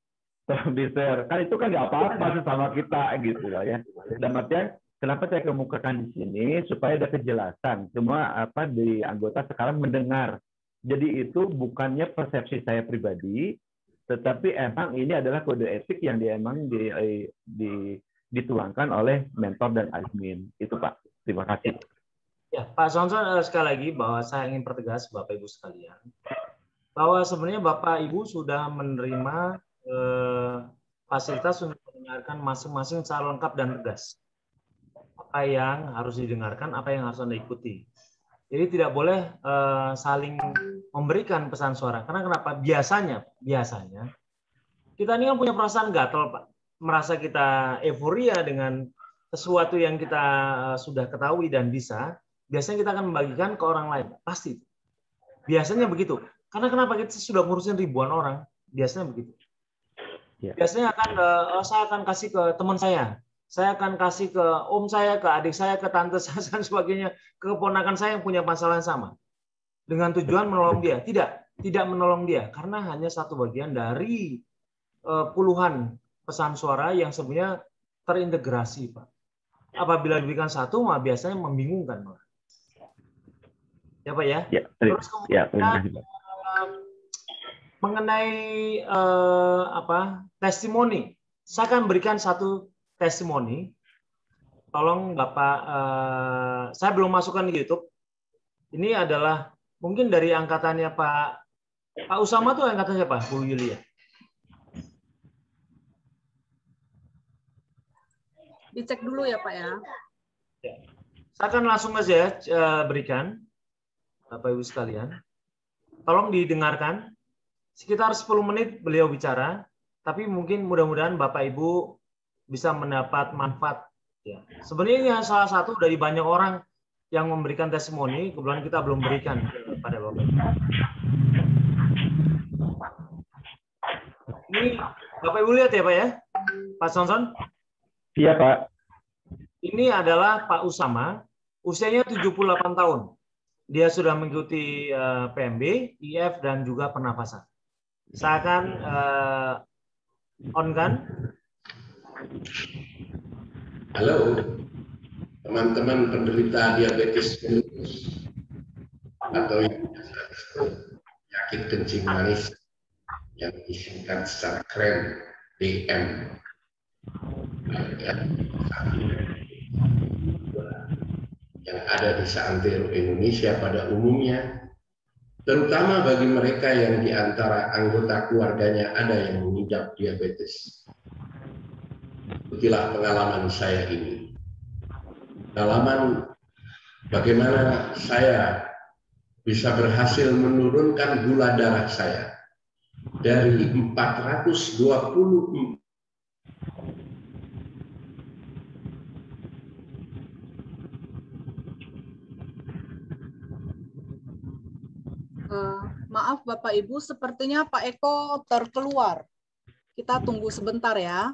D: tolong di-share. Kan itu kan nggak apa-apa sama kita, gitu loh ya. Dalam artian, kenapa saya kemukakan di sini supaya ada kejelasan. Semua di anggota sekarang mendengar. Jadi itu bukannya persepsi saya pribadi, tetapi emang ini adalah kode etik yang dituangkan oleh mentor dan admin. Itu, Pak. Terima kasih.
B: Ya, Pak Sonson, sekali lagi bahwa saya ingin pertegas Bapak Ibu sekalian bahwa sebenarnya Bapak Ibu sudah menerima fasilitas untuk mendengarkan masing-masing secara lengkap dan tegas. Apa yang harus didengarkan, apa yang harus Anda ikuti. Jadi tidak boleh saling memberikan pesan suara. Karena kenapa? Biasanya kita ini kan punya perasaan gatel, Pak. Merasa kita euforia dengan sesuatu yang kita sudah ketahui dan bisa. Biasanya kita akan membagikan ke orang lain. Pasti. Biasanya begitu. Karena kenapa? Kita sudah ngurusin ribuan orang. Biasanya begitu. Biasanya saya akan kasih ke teman saya. Saya akan kasih ke om saya, ke adik saya, ke tante saya, dan sebagainya. Ke keponakan saya yang punya masalah yang sama. Dengan tujuan menolong dia. Tidak menolong dia. Karena hanya satu bagian dari puluhan pesan suara yang sebenarnya terintegrasi, Pak. Apabila diberikan satu, mah biasanya membingungkan, Pak. Ya, Pak ya. Terus kemudian mengenai testimoni, saya akan berikan satu testimoni. Tolong Bapak, saya belum masukkan di YouTube. Ini adalah mungkin dari angkatannya Pak Usama tuh angkatannya Pak Bu Yulia.
A: Dicek dulu ya Pak ya.
B: Ya. Saya akan langsung saja berikan, Bapak Ibu sekalian. Tolong didengarkan. Sekitar 10 menit beliau bicara, tapi mungkin mudah-mudahan Bapak Ibu bisa mendapat manfaat. Ya. Sebenarnya salah satu dari banyak orang yang memberikan testimoni, kebetulan kita belum berikan kepada Bapak Ibu. Ini Bapak Ibu lihat ya Pak ya, Pak Sonson?
D: Iya Pak.
B: Ini adalah Pak Usama, usianya 78 tahun. Dia sudah mengikuti PMB, IF, dan juga pernafasan. Saya akan on-kan.
E: Halo, teman-teman penderita diabetes mellitus atau yang biasa disebut penyakit kencing manis yang disingkat secara keren DM. Yang ada di seantero Indonesia pada umumnya, terutama bagi mereka yang di antara anggota keluarganya ada yang mengidap diabetes. Ikutilah pengalaman saya ini. Pengalaman bagaimana saya bisa berhasil menurunkan gula darah saya dari 420.
A: Maaf Bapak Ibu, sepertinya Pak Eko terkeluar. Kita tunggu sebentar ya.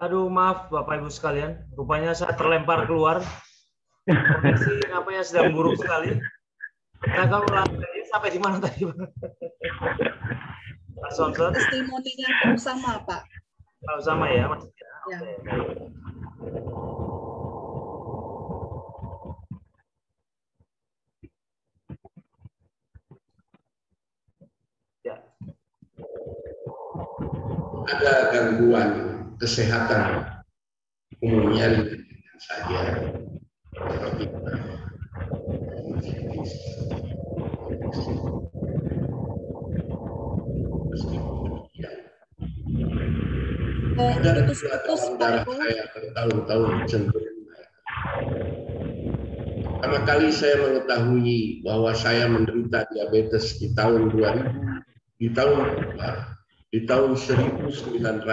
B: Aduh, maaf Bapak Ibu sekalian, rupanya saya terlempar keluar. Kondisi nampaknya sedang buruk sekali. Nah, kalau sampai di mana tadi, Pak Sonson?
A: Testimoninya Pak Usama, Pak.
B: Pak Usama ya, Mas.
A: Ya.
E: Ya. Ada gangguan kesehatan umumnya saja seperti Kadar gula
A: Putus-putus,
E: dalam
A: Pak
E: darah
A: Eko.
E: saya bertahun-tahun cenderung naik. Pertama kali saya mengetahui bahwa saya menderita diabetes di tahun 2000, di tahun 1983.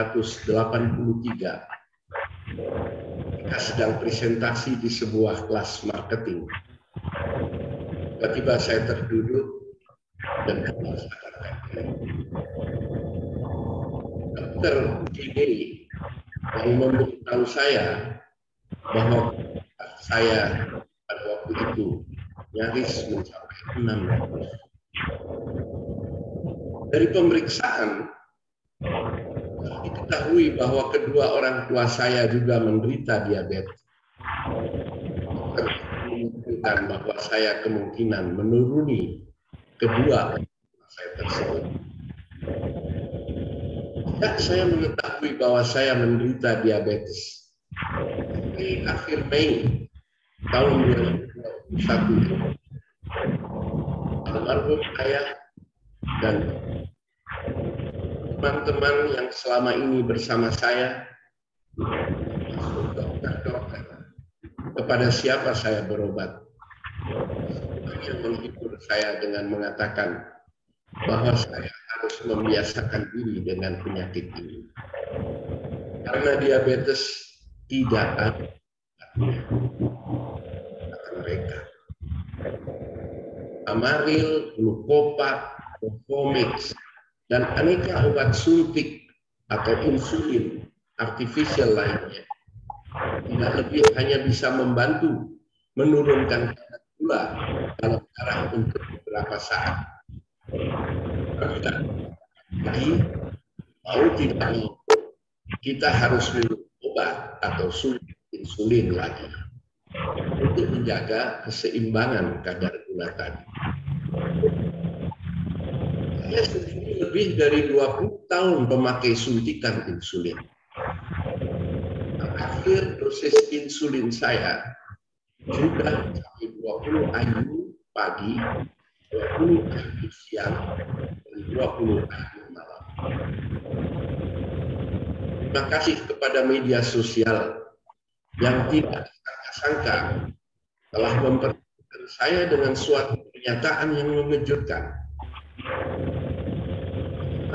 E: Kita sedang presentasi di sebuah kelas marketing. Tiba-tiba saya terduduk dan merasakan dokter Gini yang memberitahu saya bahwa saya pada waktu itu nyaris mencapai 600. Dari pemeriksaan diketahui bahwa kedua orang tua saya juga menderita diabetes. Menunjukkan bahwa saya kemungkinan menuruni kedua saya tersebut. Ya, saya mengetahui bahwa saya menderita diabetes. Di akhir Mei tahun 2021, almarhum ayah dan teman-teman yang selama ini bersama saya, dokter-dokter, kepada siapa saya berobat, yang menghibur saya dengan mengatakan bahwa saya harus membiasakan diri dengan penyakit ini. Karena diabetes tidak ada kata mereka. Amaril, glukopat, Glucomix, dan aneka obat suntik atau insulin artifisial lainnya tidak lebih hanya bisa membantu menurunkan kadar gula dalam darah untuk beberapa saat. Jadi mau tidak mau kita harus minum obat atau suntik insulin lagi untuk menjaga keseimbangan kadar gula tadi. Saya sendiri lebih dari 20 tahun memakai suntikan insulin. Akhir dosis insulin saya sudah mencapai 20 IU pagi, 20 IU siang, dan 20 IU malam. Terima kasih kepada media sosial yang tidak disangka-sangka telah mempertemukan saya dengan suatu pernyataan yang mengejutkan.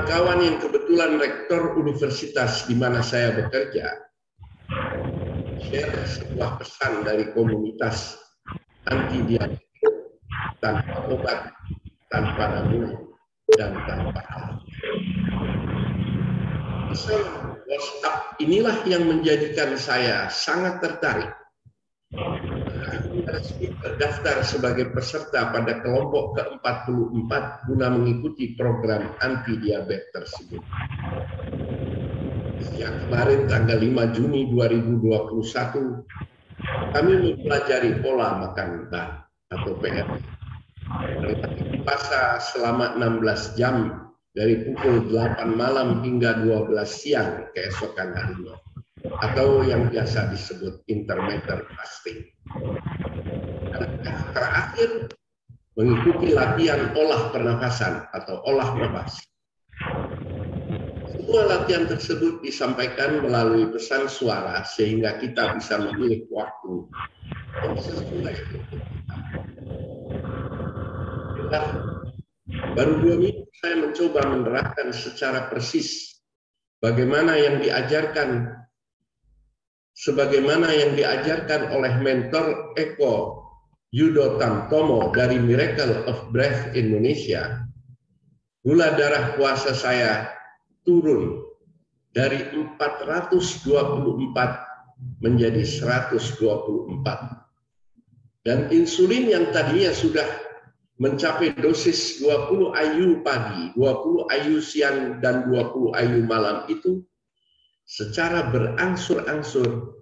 E: Kawan yang kebetulan rektor universitas di mana saya bekerja share sebuah pesan dari komunitas anti diabetes tanpa obat, tanpa namun, dan tanpa alat. Pesan WhatsApp inilah yang menjadikan saya sangat tertarik. Resmi terdaftar sebagai peserta pada kelompok ke-44 guna mengikuti program anti diabetes tersebut. Yang kemarin tanggal 5 Juni 2021 kami mempelajari pola makan berat atau PR. Puasa selama 16 jam dari pukul 8 malam hingga 12 siang keesokan harinya, atau yang biasa disebut intermittent fasting. Dan terakhir mengikuti latihan olah pernafasan atau olah napas. Semua latihan tersebut disampaikan melalui pesan suara sehingga kita bisa memilih waktu yang sesuai untuk kita. Baru 2 minggu saya mencoba menerapkan secara persis sebagaimana yang diajarkan oleh mentor Eko Yudo Tamtomo dari Miracle of Breath Indonesia. Gula darah puasa saya turun dari 424 menjadi 124. Dan insulin yang tadinya sudah mencapai dosis 20 IU pagi, 20 IU siang, dan 20 IU malam itu secara berangsur-angsur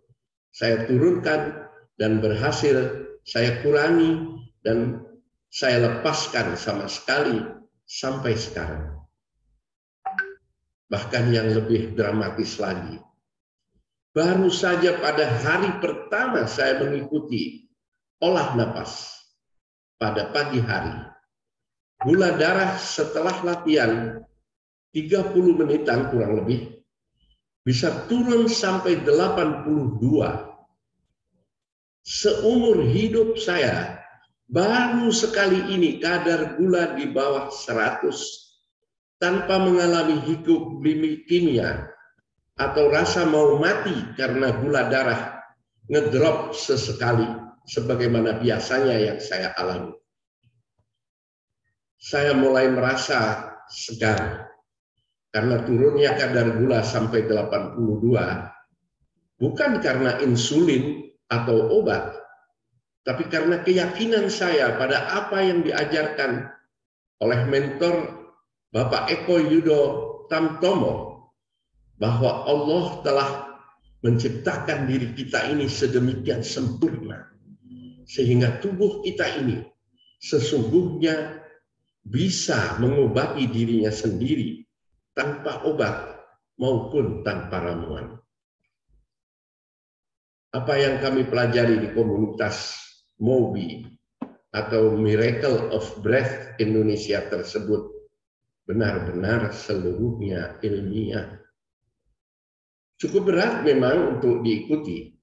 E: saya turunkan dan berhasil saya kurangi dan saya lepaskan sama sekali sampai sekarang. Bahkan yang lebih dramatis lagi, baru saja pada hari pertama saya mengikuti olah napas pada pagi hari, gula darah setelah latihan 30 menitan kurang lebih bisa turun sampai 82. Seumur hidup saya, baru sekali ini kadar gula di bawah 100 tanpa mengalami hipoglikemia atau rasa mau mati karena gula darah ngedrop sesekali sebagaimana biasanya yang saya alami. Saya mulai merasa segar karena turunnya kadar gula sampai 82 bukan karena insulin atau obat, tapi karena keyakinan saya pada apa yang diajarkan oleh mentor Bapak Eko Yudo Tamtomo, bahwa Allah telah menciptakan diri kita ini sedemikian sempurna, sehingga tubuh kita ini sesungguhnya bisa mengobati dirinya sendiri tanpa obat maupun tanpa ramuan. Apa yang kami pelajari di komunitas MOBI atau Miracle of Breath Indonesia tersebut benar-benar seluruhnya ilmiah. Cukup berat memang untuk diikuti,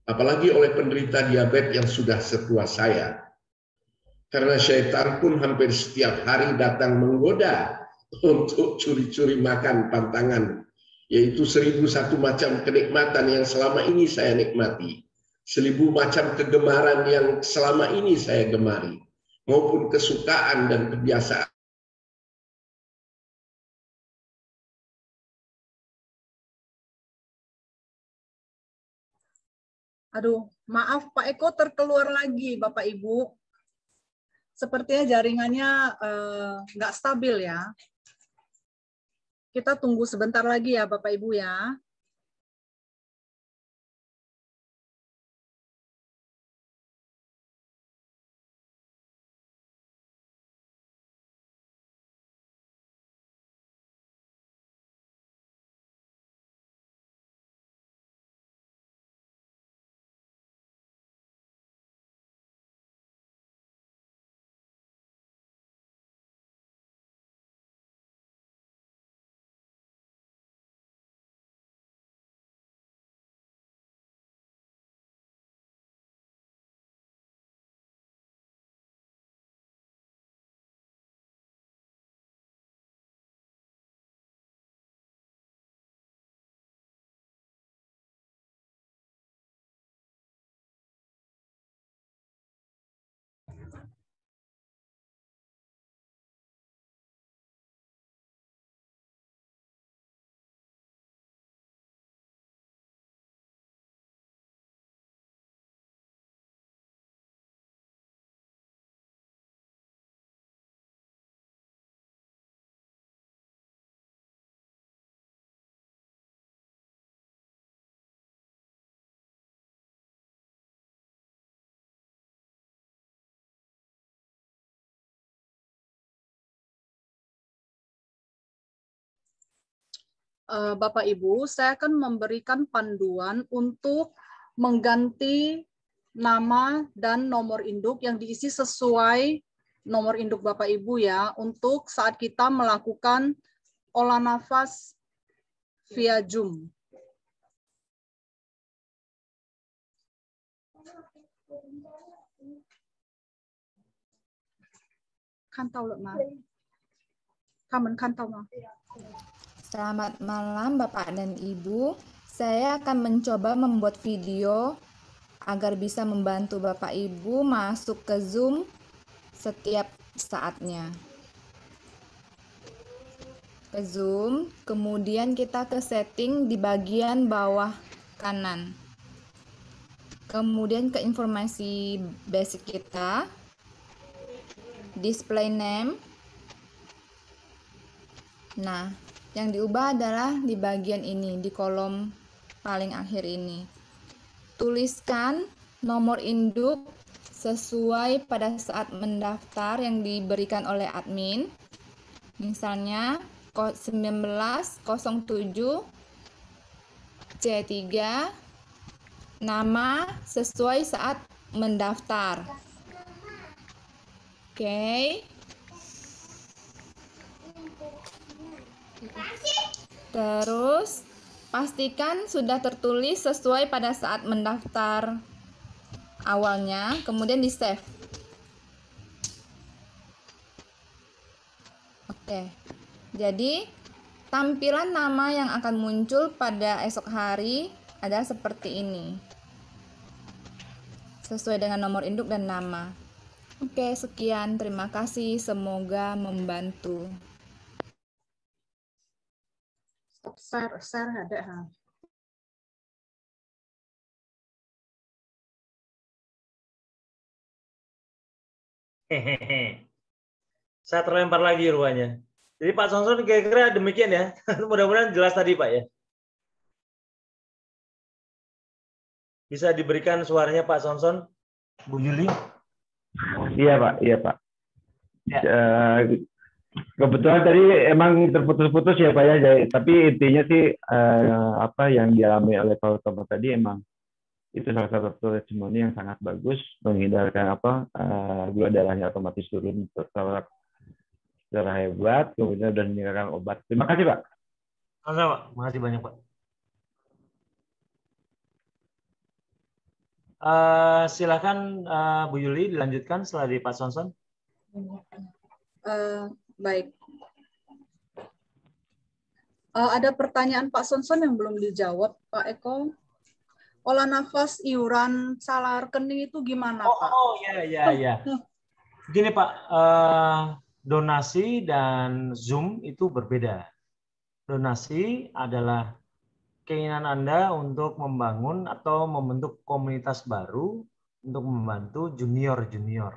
E: apalagi oleh penderita diabetes yang sudah setua saya. Karena syaitan pun hampir setiap hari datang menggoda untuk curi-curi makan pantangan, yaitu 1001 macam kenikmatan yang selama ini saya nikmati, 1000 macam kegemaran yang selama ini saya gemari, maupun kesukaan dan kebiasaan.
A: Aduh, maaf Pak Eko terkeluar lagi Bapak Ibu. Sepertinya jaringannya nggak stabil ya. Kita tunggu sebentar lagi ya Bapak Ibu ya. Bapak Ibu, saya akan memberikan panduan untuk mengganti nama dan nomor induk yang diisi sesuai nomor induk Bapak Ibu ya, untuk saat kita melakukan olah nafas via Zoom. Kantau lho, Ma. Kamen kantau, Ma.
F: Selamat malam Bapak dan Ibu. Saya akan mencoba membuat video agar bisa membantu Bapak Ibu masuk ke Zoom setiap saatnya. Ke Zoom, kemudian kita ke setting di bagian bawah kanan. Kemudian ke informasi basic kita, display name. Nah, yang diubah adalah di bagian ini, di kolom paling akhir ini. Tuliskan nomor induk sesuai pada saat mendaftar yang diberikan oleh admin. Misalnya 1907 C3, nama sesuai saat mendaftar. Oke. Terus Pastikan sudah tertulis sesuai pada saat mendaftar awalnya, kemudian di-save. Oke. Jadi, tampilan nama yang akan muncul pada esok hari adalah seperti ini. Sesuai dengan nomor induk dan nama. Oke, sekian. Terima kasih. Semoga membantu.
A: Share ada.
B: Hehehe. Saya terlempar lagi rupanya. Jadi Pak Sonson kira-kira demikian ya. Mudah-mudahan jelas tadi Pak ya. Bisa diberikan suaranya Pak Sonson, Bu Yuli?
D: Iya Pak, iya Pak.
B: Ya.
D: Kebetulan tadi emang terputus-putus ya Pak ya. Tapi intinya sih apa yang dialami oleh Pak Utama tadi emang itu salah satu testimoni yang sangat bagus, menghindarkan gula darahnya otomatis turun secara hebat, kemudian sudah meninggalkan obat. Terima kasih Pak.
B: Sama-sama Pak, makasih banyak Pak. Silakan Bu Yuli dilanjutkan setelah di Pak Sonson.
A: Baik. Ada pertanyaan Pak Sonson yang belum dijawab, Pak Eko. Olah nafas iuran salah rekening itu gimana, Pak?
B: Oh ya. Begini Pak, donasi dan Zoom itu berbeda. Donasi adalah keinginan Anda untuk membangun atau membentuk komunitas baru untuk membantu junior-junior.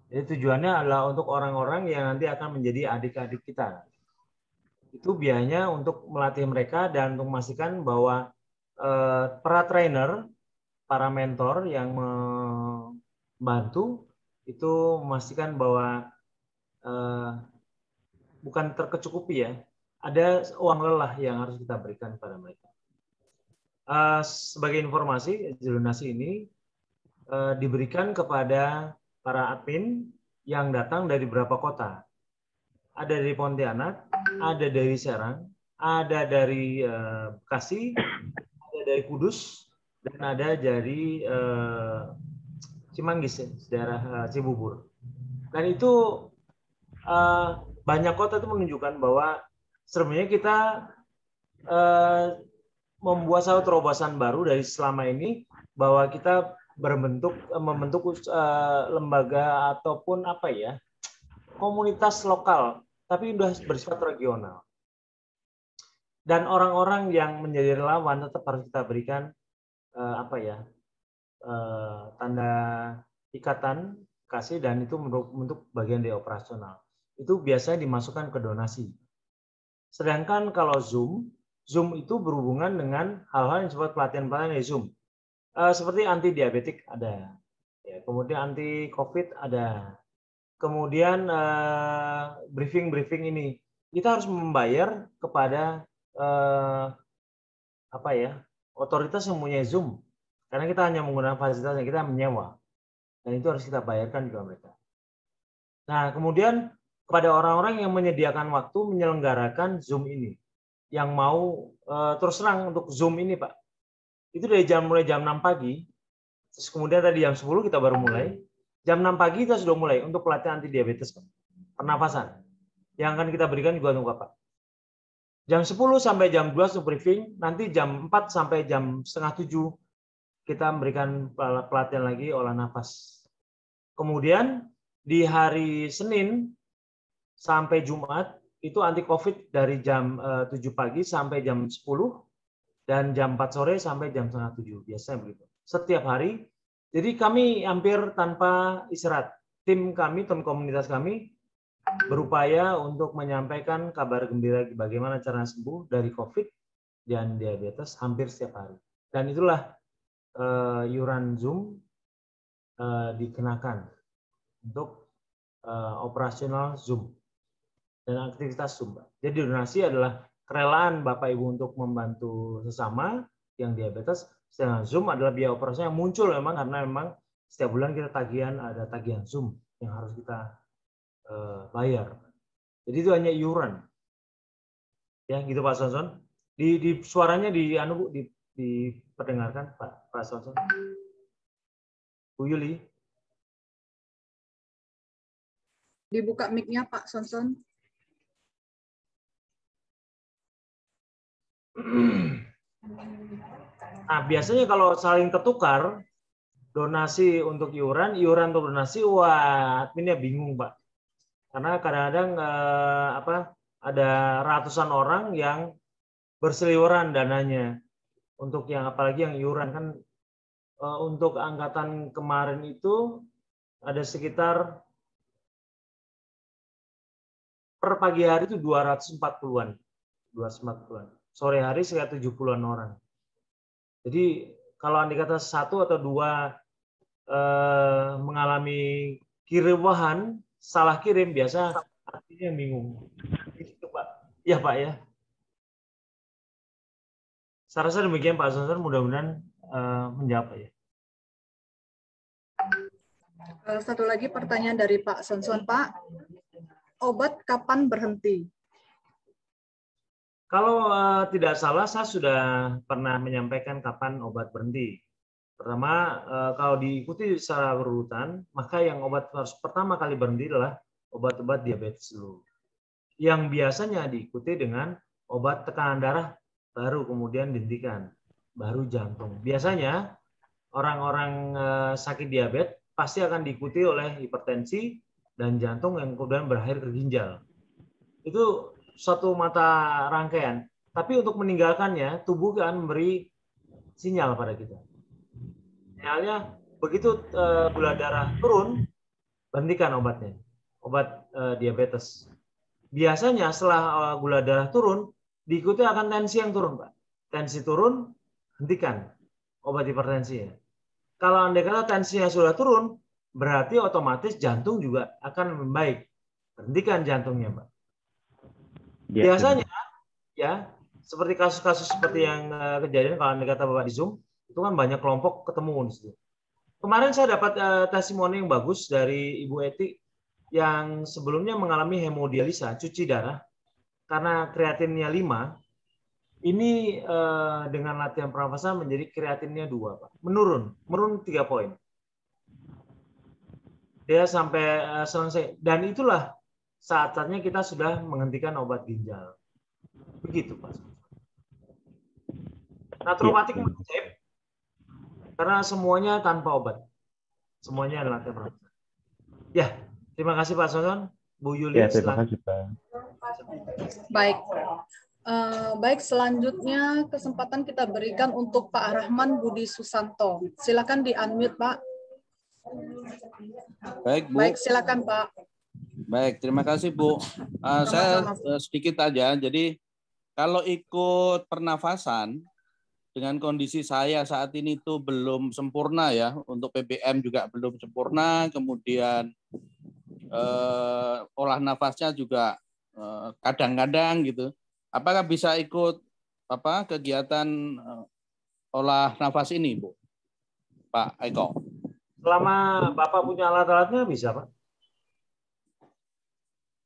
B: Jadi tujuannya adalah untuk orang-orang yang nanti akan menjadi adik-adik kita. Itu biayanya untuk melatih mereka dan untuk memastikan bahwa para trainer, para mentor yang membantu itu memastikan bahwa bukan terkecukupi ya, ada uang lelah yang harus kita berikan kepada mereka. Sebagai informasi, donasi ini diberikan kepada para admin yang datang dari beberapa kota. Ada dari Pontianak, ada dari Serang, ada dari Bekasi, ada dari Kudus, dan ada dari Cimanggis, daerah Cibubur. Dan itu banyak kota itu menunjukkan bahwa sebenarnya kita membuat satu terobosan baru dari selama ini, bahwa kita membentuk lembaga ataupun komunitas lokal, tapi sudah bersifat regional. Dan orang-orang yang menjadi relawan tetap harus kita berikan tanda ikatan kasih, dan itu untuk bagian dari operasional. Itu biasanya dimasukkan ke donasi. Sedangkan kalau Zoom itu berhubungan dengan hal-hal yang disebut pelatihan-pelatihan dari Zoom. Seperti anti diabetik ada, ya, kemudian anti COVID ada, kemudian briefing ini kita harus membayar kepada otoritas yang punya Zoom, karena kita hanya menggunakan fasilitasnya, kita menyewa, dan itu harus kita bayarkan juga mereka. Nah, kemudian kepada orang-orang yang menyediakan waktu menyelenggarakan Zoom ini, yang mau terus terang untuk Zoom ini Pak, itu dari mulai jam 6 pagi, terus kemudian tadi jam 10 kita baru mulai, jam 6 pagi kita sudah mulai untuk pelatihan anti diabetes Pak, pernafasan, yang akan kita berikan juga untuk Bapak. Jam 10 sampai jam 12 untuk briefing, nanti jam 4 sampai jam setengah 7 kita memberikan pelatihan lagi olah nafas. Kemudian di hari Senin sampai Jumat itu anti COVID dari jam 7 pagi sampai jam 10, dan jam 4 sore sampai jam setengah 7, biasanya begitu. Setiap hari. Jadi kami hampir tanpa istirahat. Tim komunitas kami berupaya untuk menyampaikan kabar gembira bagaimana cara sembuh dari COVID dan diabetes hampir setiap hari. Dan itulah iuran Zoom dikenakan untuk operasional Zoom dan aktivitas Zoom. Jadi donasi adalah kerelaan Bapak Ibu untuk membantu sesama yang diabetes. Sedangkan Zoom adalah biaya operasional yang muncul memang karena memang setiap bulan kita ada tagihan Zoom yang harus kita bayar. Jadi itu hanya iuran. Ya, gitu Pak Sonson. Di suaranya diperdengarkan Pak Sonson. Bu Yuli.
A: Dibuka mic-nya Pak Sonson.
B: Nah, biasanya kalau saling tertukar donasi untuk iuran untuk donasi, wah adminnya bingung Pak. Karena kadang-kadang ada ratusan orang yang berseliweran dananya untuk yang apalagi yang iuran kan untuk angkatan kemarin itu ada sekitar per pagi hari itu 240-an. Sore hari sekitar 70-an orang. Jadi kalau andai kata satu atau dua mengalami kiriwahan, salah kirim, biasa artinya bingung. Itu Pak. Ya Pak ya. Saya rasa demikian Pak Sonson, mudah-mudahan menjawab ya.
A: Satu lagi pertanyaan dari Pak Sonson, Pak. Obat kapan berhenti?
B: Kalau tidak salah, saya sudah pernah menyampaikan kapan obat berhenti. Pertama, kalau diikuti secara berurutan, maka yang obat harus pertama kali berhenti adalah obat-obat diabetes dulu. Yang biasanya diikuti dengan obat tekanan darah, baru kemudian dihentikan, baru jantung. Biasanya orang-orang sakit diabetes pasti akan diikuti oleh hipertensi dan jantung yang kemudian berakhir ke ginjal. Itu suatu mata rangkaian. Tapi untuk meninggalkannya, tubuh akan memberi sinyal pada kita. Sinyalnya begitu gula darah turun, berhentikan obatnya, obat diabetes. Biasanya setelah gula darah turun, diikuti akan tensi yang turun, Pak. Tensi turun, hentikan obat hipertensi. Kalau andai kata tensinya sudah turun, berarti otomatis jantung juga akan membaik. Hentikan jantungnya, Pak. Biasanya, ya, seperti kasus-kasus seperti yang kejadian kalau andai kata Bapak di Zoom, itu kan banyak kelompok ketemu di situ. Kemarin saya dapat testimoni yang bagus dari Ibu Eti yang sebelumnya mengalami hemodialisa, cuci darah, karena kreatinnya 5, ini dengan latihan pernafasan menjadi kreatinnya 2, Pak. Menurun 3 poin. Dia sampai selesai. Dan itulah saatnya kita sudah menghentikan obat ginjal. Begitu, Pak. Naturopatik wajib, karena semuanya tanpa obat. Semuanya adalah latihan pernafasan. Ya, terima kasih Pak Sonson. Bu Yuli.
D: Ya, terima kasih Pak.
A: Baik. Baik, selanjutnya kesempatan kita berikan untuk Pak Rahman Budi Susanto. Silakan di-unmute, Pak.
G: Baik, Bu.
A: Baik, silakan, Pak.
G: Baik, terima kasih, Bu. Saya sedikit aja. Jadi, kalau ikut pernafasan, dengan kondisi saya saat ini itu belum sempurna ya. Untuk PBM juga belum sempurna. Kemudian, olah nafasnya juga kadang-kadang gitu. Apakah bisa ikut kegiatan olah nafas ini, Bu? Pak Eko.
B: Selama Bapak punya alat-alatnya bisa, Pak.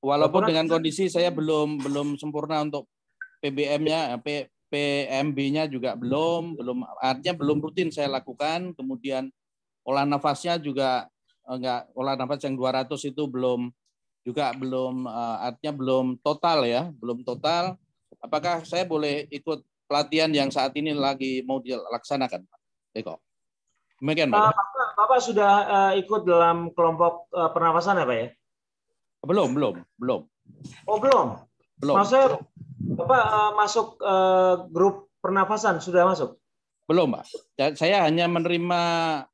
G: Walaupun dengan kondisi saya belum sempurna untuk PBM-nya, PMB-nya juga belum, artinya belum rutin saya lakukan. Kemudian olah nafasnya juga enggak, olah nafas yang 200 itu belum artinya belum total ya, belum total. Apakah saya boleh ikut pelatihan yang saat ini lagi mau dilaksanakan, Pak Eko? Demikian, Pak.
B: Bapak sudah ikut dalam kelompok pernafasan ya, Pak ya?
G: Belum.
B: Oh, belum? Maksudnya Bapak masuk grup pernafasan, sudah masuk?
G: Belum, Pak. Saya hanya menerima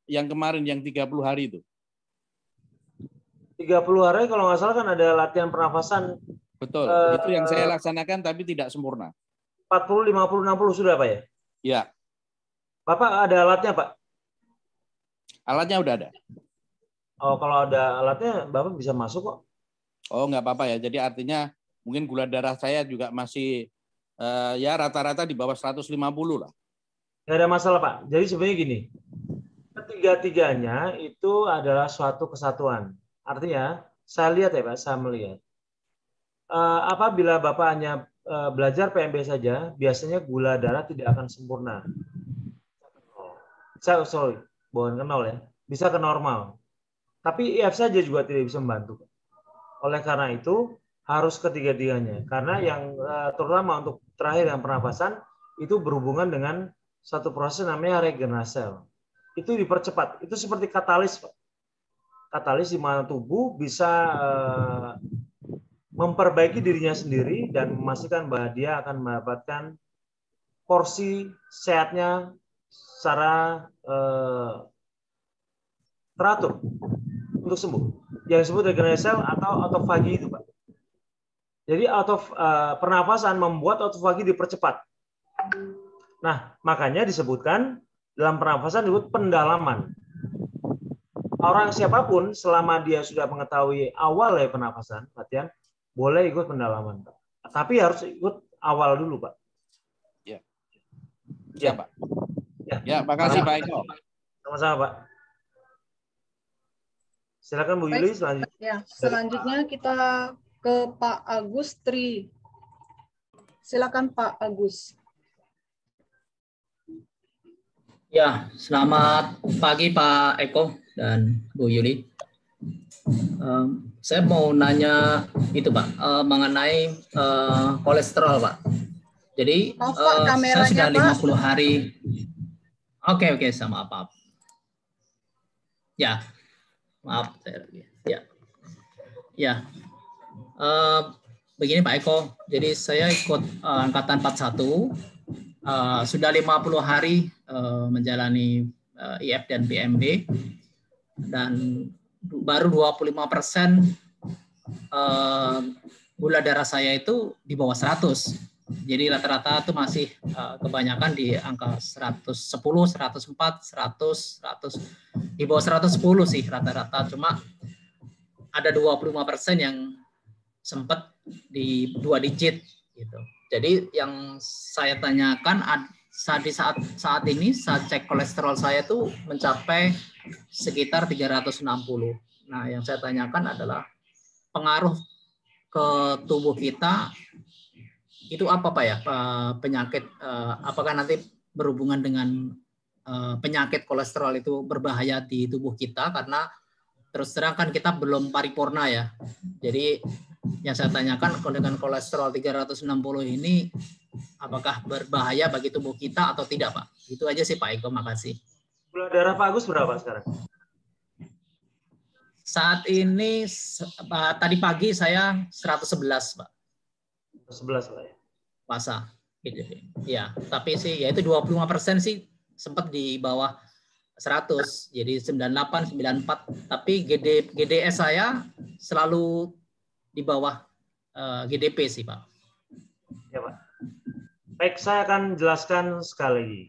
G: yang kemarin, yang 30 hari itu.
B: 30 hari kalau nggak salah kan ada latihan pernafasan.
G: Betul, itu yang saya laksanakan tapi tidak sempurna.
B: 40, 50, 60 sudah, Pak ya?
G: Iya.
B: Bapak ada alatnya, Pak?
G: Alatnya udah ada.
B: Oh, kalau ada alatnya, Bapak bisa masuk kok.
G: Oh, nggak apa-apa ya. Jadi artinya mungkin gula darah saya juga masih ya rata-rata di bawah 150 lah.
B: Nggak ada masalah, Pak. Jadi sebenarnya gini, ketiga-tiganya itu adalah suatu kesatuan. Artinya, saya lihat ya, Pak, saya melihat. Apabila Bapak hanya belajar PMB saja, biasanya gula darah tidak akan sempurna. Sorry, bukan ke nol ya. Bisa ke normal. Tapi IF saja juga tidak bisa membantu. Oleh karena itu, harus ketiga-tiganya. Karena yang terutama untuk terakhir yang pernapasan, itu berhubungan dengan satu proses namanya regenerasi. Itu dipercepat. Itu seperti katalis, Pak. Katalis di mana tubuh bisa memperbaiki dirinya sendiri dan memastikan bahwa dia akan mendapatkan porsi sehatnya secara teratur untuk sembuh. Yang disebut regenerasi atau autofagi itu, Pak. Jadi pernapasan membuat autofagi dipercepat. Nah, makanya disebutkan dalam pernapasan disebut pendalaman. Orang siapapun selama dia sudah mengetahui awal ya pernapasan, latihan, boleh ikut pendalaman, Pak. Tapi harus ikut awal dulu, Pak.
G: Ya.
B: Ya,
G: Pak. Ya, makasih Pak Eko.
B: Sama-sama, Pak. Silakan Bu Yuli selanjutnya.
A: Ya, selanjutnya kita ke Pak Agus Tri. Silakan Pak Agus.
H: Ya, selamat pagi Pak Eko dan Bu Yuli. Saya mau nanya itu Pak, mengenai kolesterol Pak. Jadi saya sudah 50 hari. Oke, sama apa? Ya, maaf saya lagi. Ya. Begini Pak Eko, jadi saya ikut angkatan 41. Sudah 50 hari menjalani IF dan PMB dan baru 25% gula darah saya itu di bawah 100. Jadi rata-rata itu masih kebanyakan di angka 110, 104, 100, di bawah 110 sih rata-rata. Cuma ada 25% yang sempat di 2 digit gitu. Jadi yang saya tanyakan saat ini saat cek kolesterol saya tuh mencapai sekitar 360. Nah, yang saya tanyakan adalah pengaruh ke tubuh kita itu apa Pak ya? Penyakit apakah nanti berhubungan dengan penyakit kolesterol itu berbahaya di tubuh kita karena terus terang kan kita belum paripurna ya. Jadi yang saya tanyakan dengan kolesterol 360 ini apakah berbahaya bagi tubuh kita atau tidak Pak? Itu aja sih Pak Eko, makasih.
B: Gula darah Pak Agus berapa sekarang?
H: Saat ini tadi pagi saya 111 Pak.
B: 11 Pak ya.
H: Puasa. Gitu. Ya, tapi sih ya itu 25% sih sempat di bawah 100. Jadi 98, 94, tapi GDS saya selalu di bawah GDP sih Pak.
B: Ya Pak. Baik, saya akan jelaskan sekali lagi.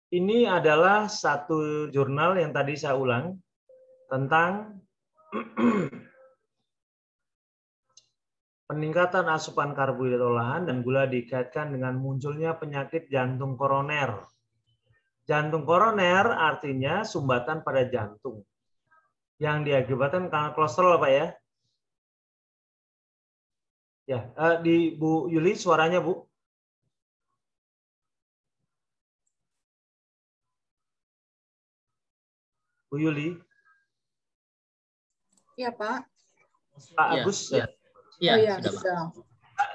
B: Ini adalah satu jurnal yang tadi saya ulang tentang peningkatan asupan karbohidrat olahan dan gula dikaitkan dengan munculnya penyakit jantung koroner. Jantung koroner artinya sumbatan pada jantung yang diakibatkan karena kolesterol Pak ya. Ya, di Bu Yuli suaranya Bu. Bu Yuli.
A: Iya Pak.
B: Pak Agus.
H: Ya.
A: Oh ya,
H: sudah.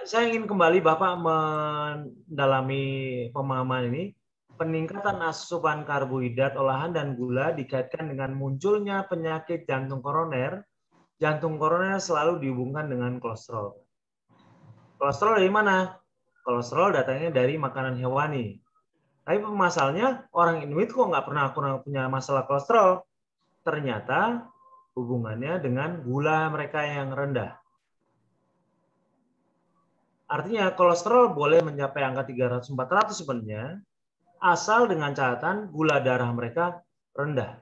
B: Saya ingin kembali Bapak mendalami pemahaman ini. Peningkatan asupan karbohidrat olahan dan gula dikaitkan dengan munculnya penyakit jantung koroner. Jantung koroner selalu dihubungkan dengan kolesterol. Kolesterol dari mana? Kolesterol datangnya dari makanan hewani. Tapi masalahnya orang Inuit kok nggak pernah punya masalah kolesterol. Ternyata hubungannya dengan gula mereka yang rendah. Artinya kolesterol boleh mencapai angka 300-400 sebenarnya, asal dengan catatan gula darah mereka rendah.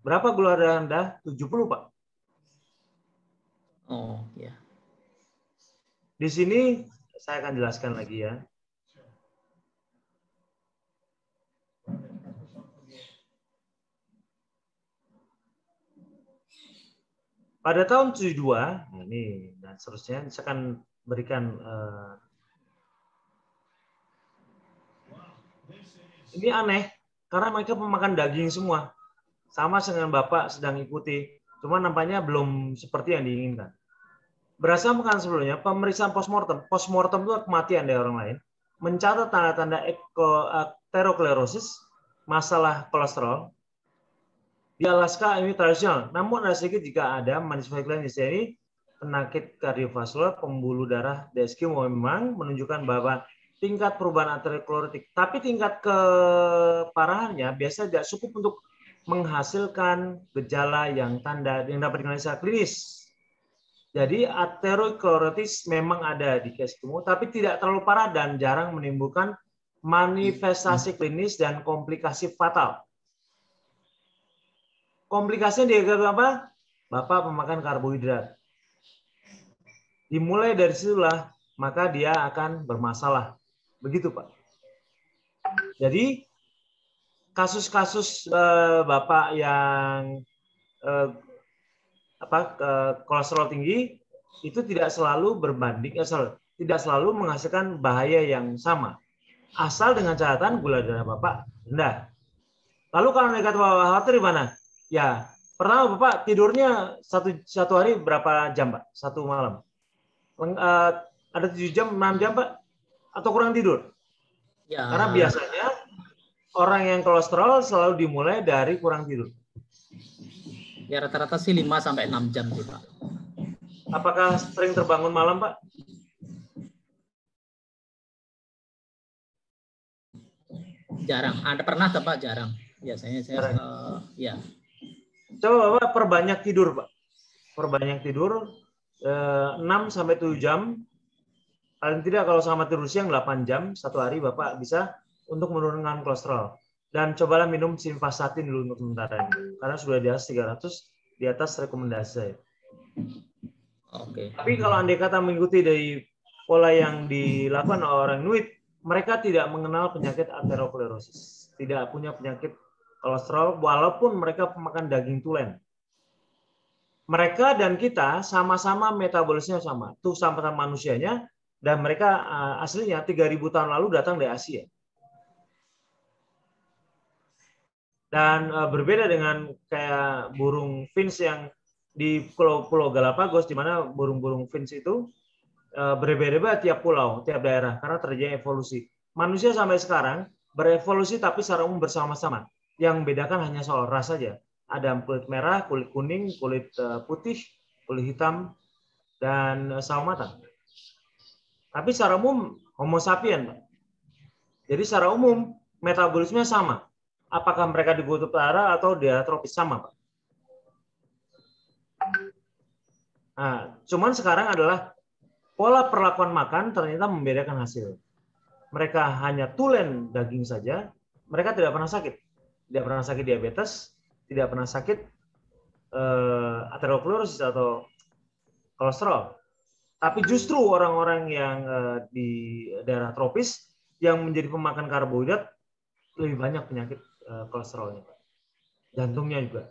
B: Berapa gula darah rendah? 70 Pak.
H: Oh ya.
B: Di sini saya akan jelaskan lagi ya. Pada tahun 72, nah ini dan seterusnya, saya akan berikan ini aneh karena mereka pemakan daging semua, sama dengan Bapak sedang ikuti, cuma nampaknya belum seperti yang diinginkan. Berdasarkan sebelumnya pemeriksaan postmortem itu kematian dari orang lain, mencatat tanda-tanda ateroklerosis, masalah kolesterol. Di Alaska ini tradisional, namun ada sedikit jika ada manifestasi klinis, ini penyakit kardiovaskular, pembuluh darah di Eskimo memang menunjukkan bahwa tingkat perubahan aterosklerotik, tapi tingkat keparahannya biasa tidak cukup untuk menghasilkan gejala yang dapat dianalisa klinis. Jadi aterosklerotis memang ada di Eskimo, tapi tidak terlalu parah dan jarang menimbulkan manifestasi klinis dan komplikasi fatal. Komplikasinya dia apa? Bapak pemakan karbohidrat. Dimulai dari situlah, maka dia akan bermasalah. Begitu, Pak. Jadi, kasus-kasus Bapak yang kolesterol tinggi, itu tidak selalu berbanding, tidak selalu menghasilkan bahaya yang sama. Asal dengan catatan gula darah Bapak rendah. Lalu kalau mereka khawatir di mana? Ya, pertama Bapak tidurnya satu hari berapa jam, Pak? Satu malam. Ada 7 jam, 6 jam, Pak? Atau kurang tidur? Ya. Karena biasanya orang yang kolesterol selalu dimulai dari kurang tidur.
H: Ya rata-rata sih 5-6 jam sih, Pak.
B: Apakah sering terbangun malam, Pak?
H: Jarang. Ada pernah, Pak? Jarang. Biasanya saya ya.
B: Coba Bapak perbanyak tidur, Pak. Perbanyak tidur 6-7 jam. Paling tidak kalau sama tidur siang 8 jam satu hari Bapak bisa untuk menurunkan kolesterol. Dan cobalah minum simvastatin dulu untuk sementara ini. Karena sudah di atas 300, di atas rekomendasi saya.
H: Oke.
B: Tapi kalau andai kata mengikuti dari pola yang dilakukan oleh orang Inuit, mereka tidak mengenal penyakit ateroklerosis. Tidak punya penyakit kolesterol walaupun mereka pemakan daging tulen. Mereka dan kita sama-sama metabolisnya sama. Tuh sama-sama manusianya dan mereka aslinya 3000 tahun lalu datang dari Asia. Dan berbeda dengan kayak burung finch yang di Pulau Galapagos, di mana burung-burung finch itu berbeda-beda tiap pulau, tiap daerah karena terjadi evolusi. Manusia sampai sekarang berevolusi tapi secara umum bersama-sama. Yang membedakan hanya soal ras saja. Ada kulit merah, kulit kuning, kulit putih, kulit hitam, dan sawo matang. Tapi secara umum Homo sapien, Pak. Jadi secara umum metabolisme sama. Apakah mereka di kutub utara atau di daerah tropis sama, Pak? Nah, cuman sekarang adalah pola perlakuan makan ternyata membedakan hasil. Mereka hanya tulen daging saja, mereka tidak pernah sakit. Tidak pernah sakit diabetes, tidak pernah sakit ateroklerosis atau kolesterol. Tapi justru orang-orang yang di daerah tropis yang menjadi pemakan karbohidrat lebih banyak penyakit kolesterolnya, jantungnya juga.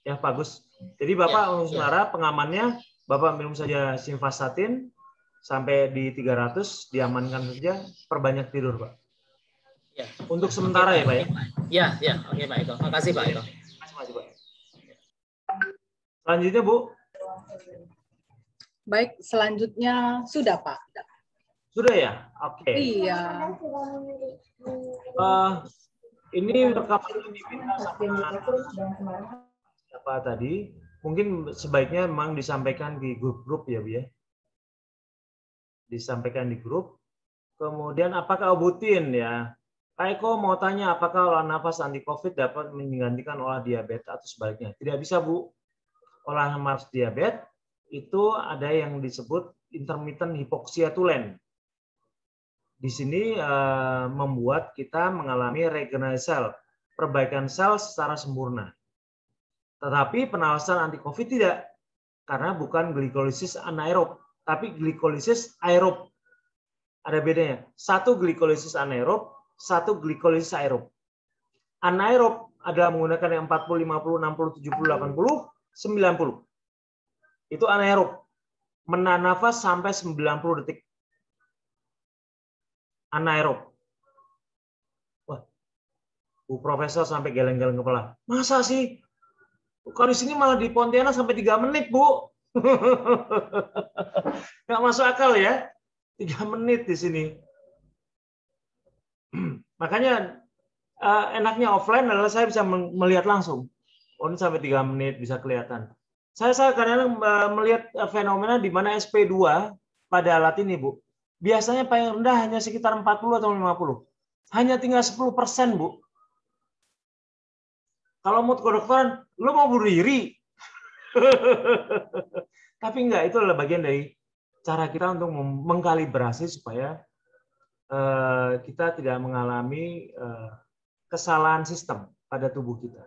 B: Ya, Pak Gus. Jadi Bapak untuk sementara pengamannya, Bapak minum saja simvastatin sampai di 300, diamankan saja, perbanyak tidur, Pak.
H: Ya.
B: Untuk sementara ya, Pak ya.
H: Ya. Oke, Pak Eko. Makasih, Pak Eko.
B: Makasih, Pak. Selanjutnya, Bu.
A: Baik, selanjutnya sudah, Pak.
B: Sudah ya? Oke.
A: Iya.
B: Ini rekaman ini dipinta sama siapa tadi? Mungkin sebaiknya memang disampaikan di grup-grup ya, Bu ya. Disampaikan di grup. Kemudian apakah obutin ya? Pak Eko mau tanya apakah olah nafas anti COVID dapat menggantikan olah diabetes atau sebaliknya? Tidak bisa, Bu. Olah nafas diabetes itu ada yang disebut intermittent hypoxia tulen. Di sini membuat kita mengalami regenerasi sel, perbaikan sel secara sempurna. Tetapi penafasan anti COVID tidak, karena bukan glikolisis anaerob, tapi glikolisis aerob. Ada bedanya. Satu glikolisis anaerob, satu glikolisis aerob. Anaerob adalah menggunakan yang 40, 50, 60, 70, 80, 90. Itu anaerob. Menahan nafas sampai 90 detik. Anaerob. Wah, Bu Profesor sampai geleng-geleng kepala. Masa sih? Kalau di sini malah di Pontianak sampai 3 menit, Bu. Nggak masuk akal ya. 3 menit di sini. Makanya enaknya offline adalah saya bisa melihat langsung. Oh, ini sampai 3 menit bisa kelihatan. Saya kadang-kadang melihat fenomena di mana SP2 pada alat ini, Bu. Biasanya paling rendah hanya sekitar 40 atau 50. Hanya tinggal 10%, Bu. Kalau mau ke kedokteran, lu mau bunuh diri. Tapi enggak, itu adalah bagian dari cara kita untuk mengkalibrasi supaya kita tidak mengalami kesalahan sistem pada tubuh kita.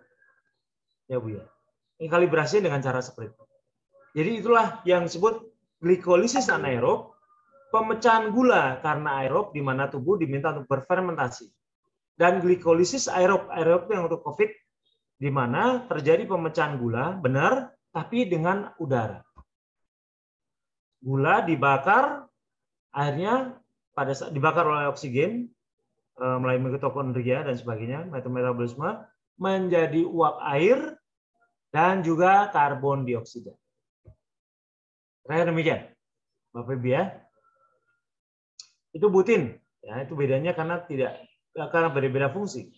B: Ya, Bu ya. Ini kalibrasi dengan cara seperti itu. Jadi itulah yang disebut glikolisis anaerob, pemecahan gula karena aerob di mana tubuh diminta untuk berfermentasi. Dan glikolisis aerob yang untuk COVID di mana terjadi pemecahan gula benar tapi dengan udara. Gula dibakar, akhirnya pada saat dibakar oleh oksigen melalui mitokondria dan sebagainya, metabolisme menjadi uap air dan juga karbon dioksida. Kayak demikian, Bapak Ibu ya. Itu butin, ya itu bedanya karena berbeda fungsi.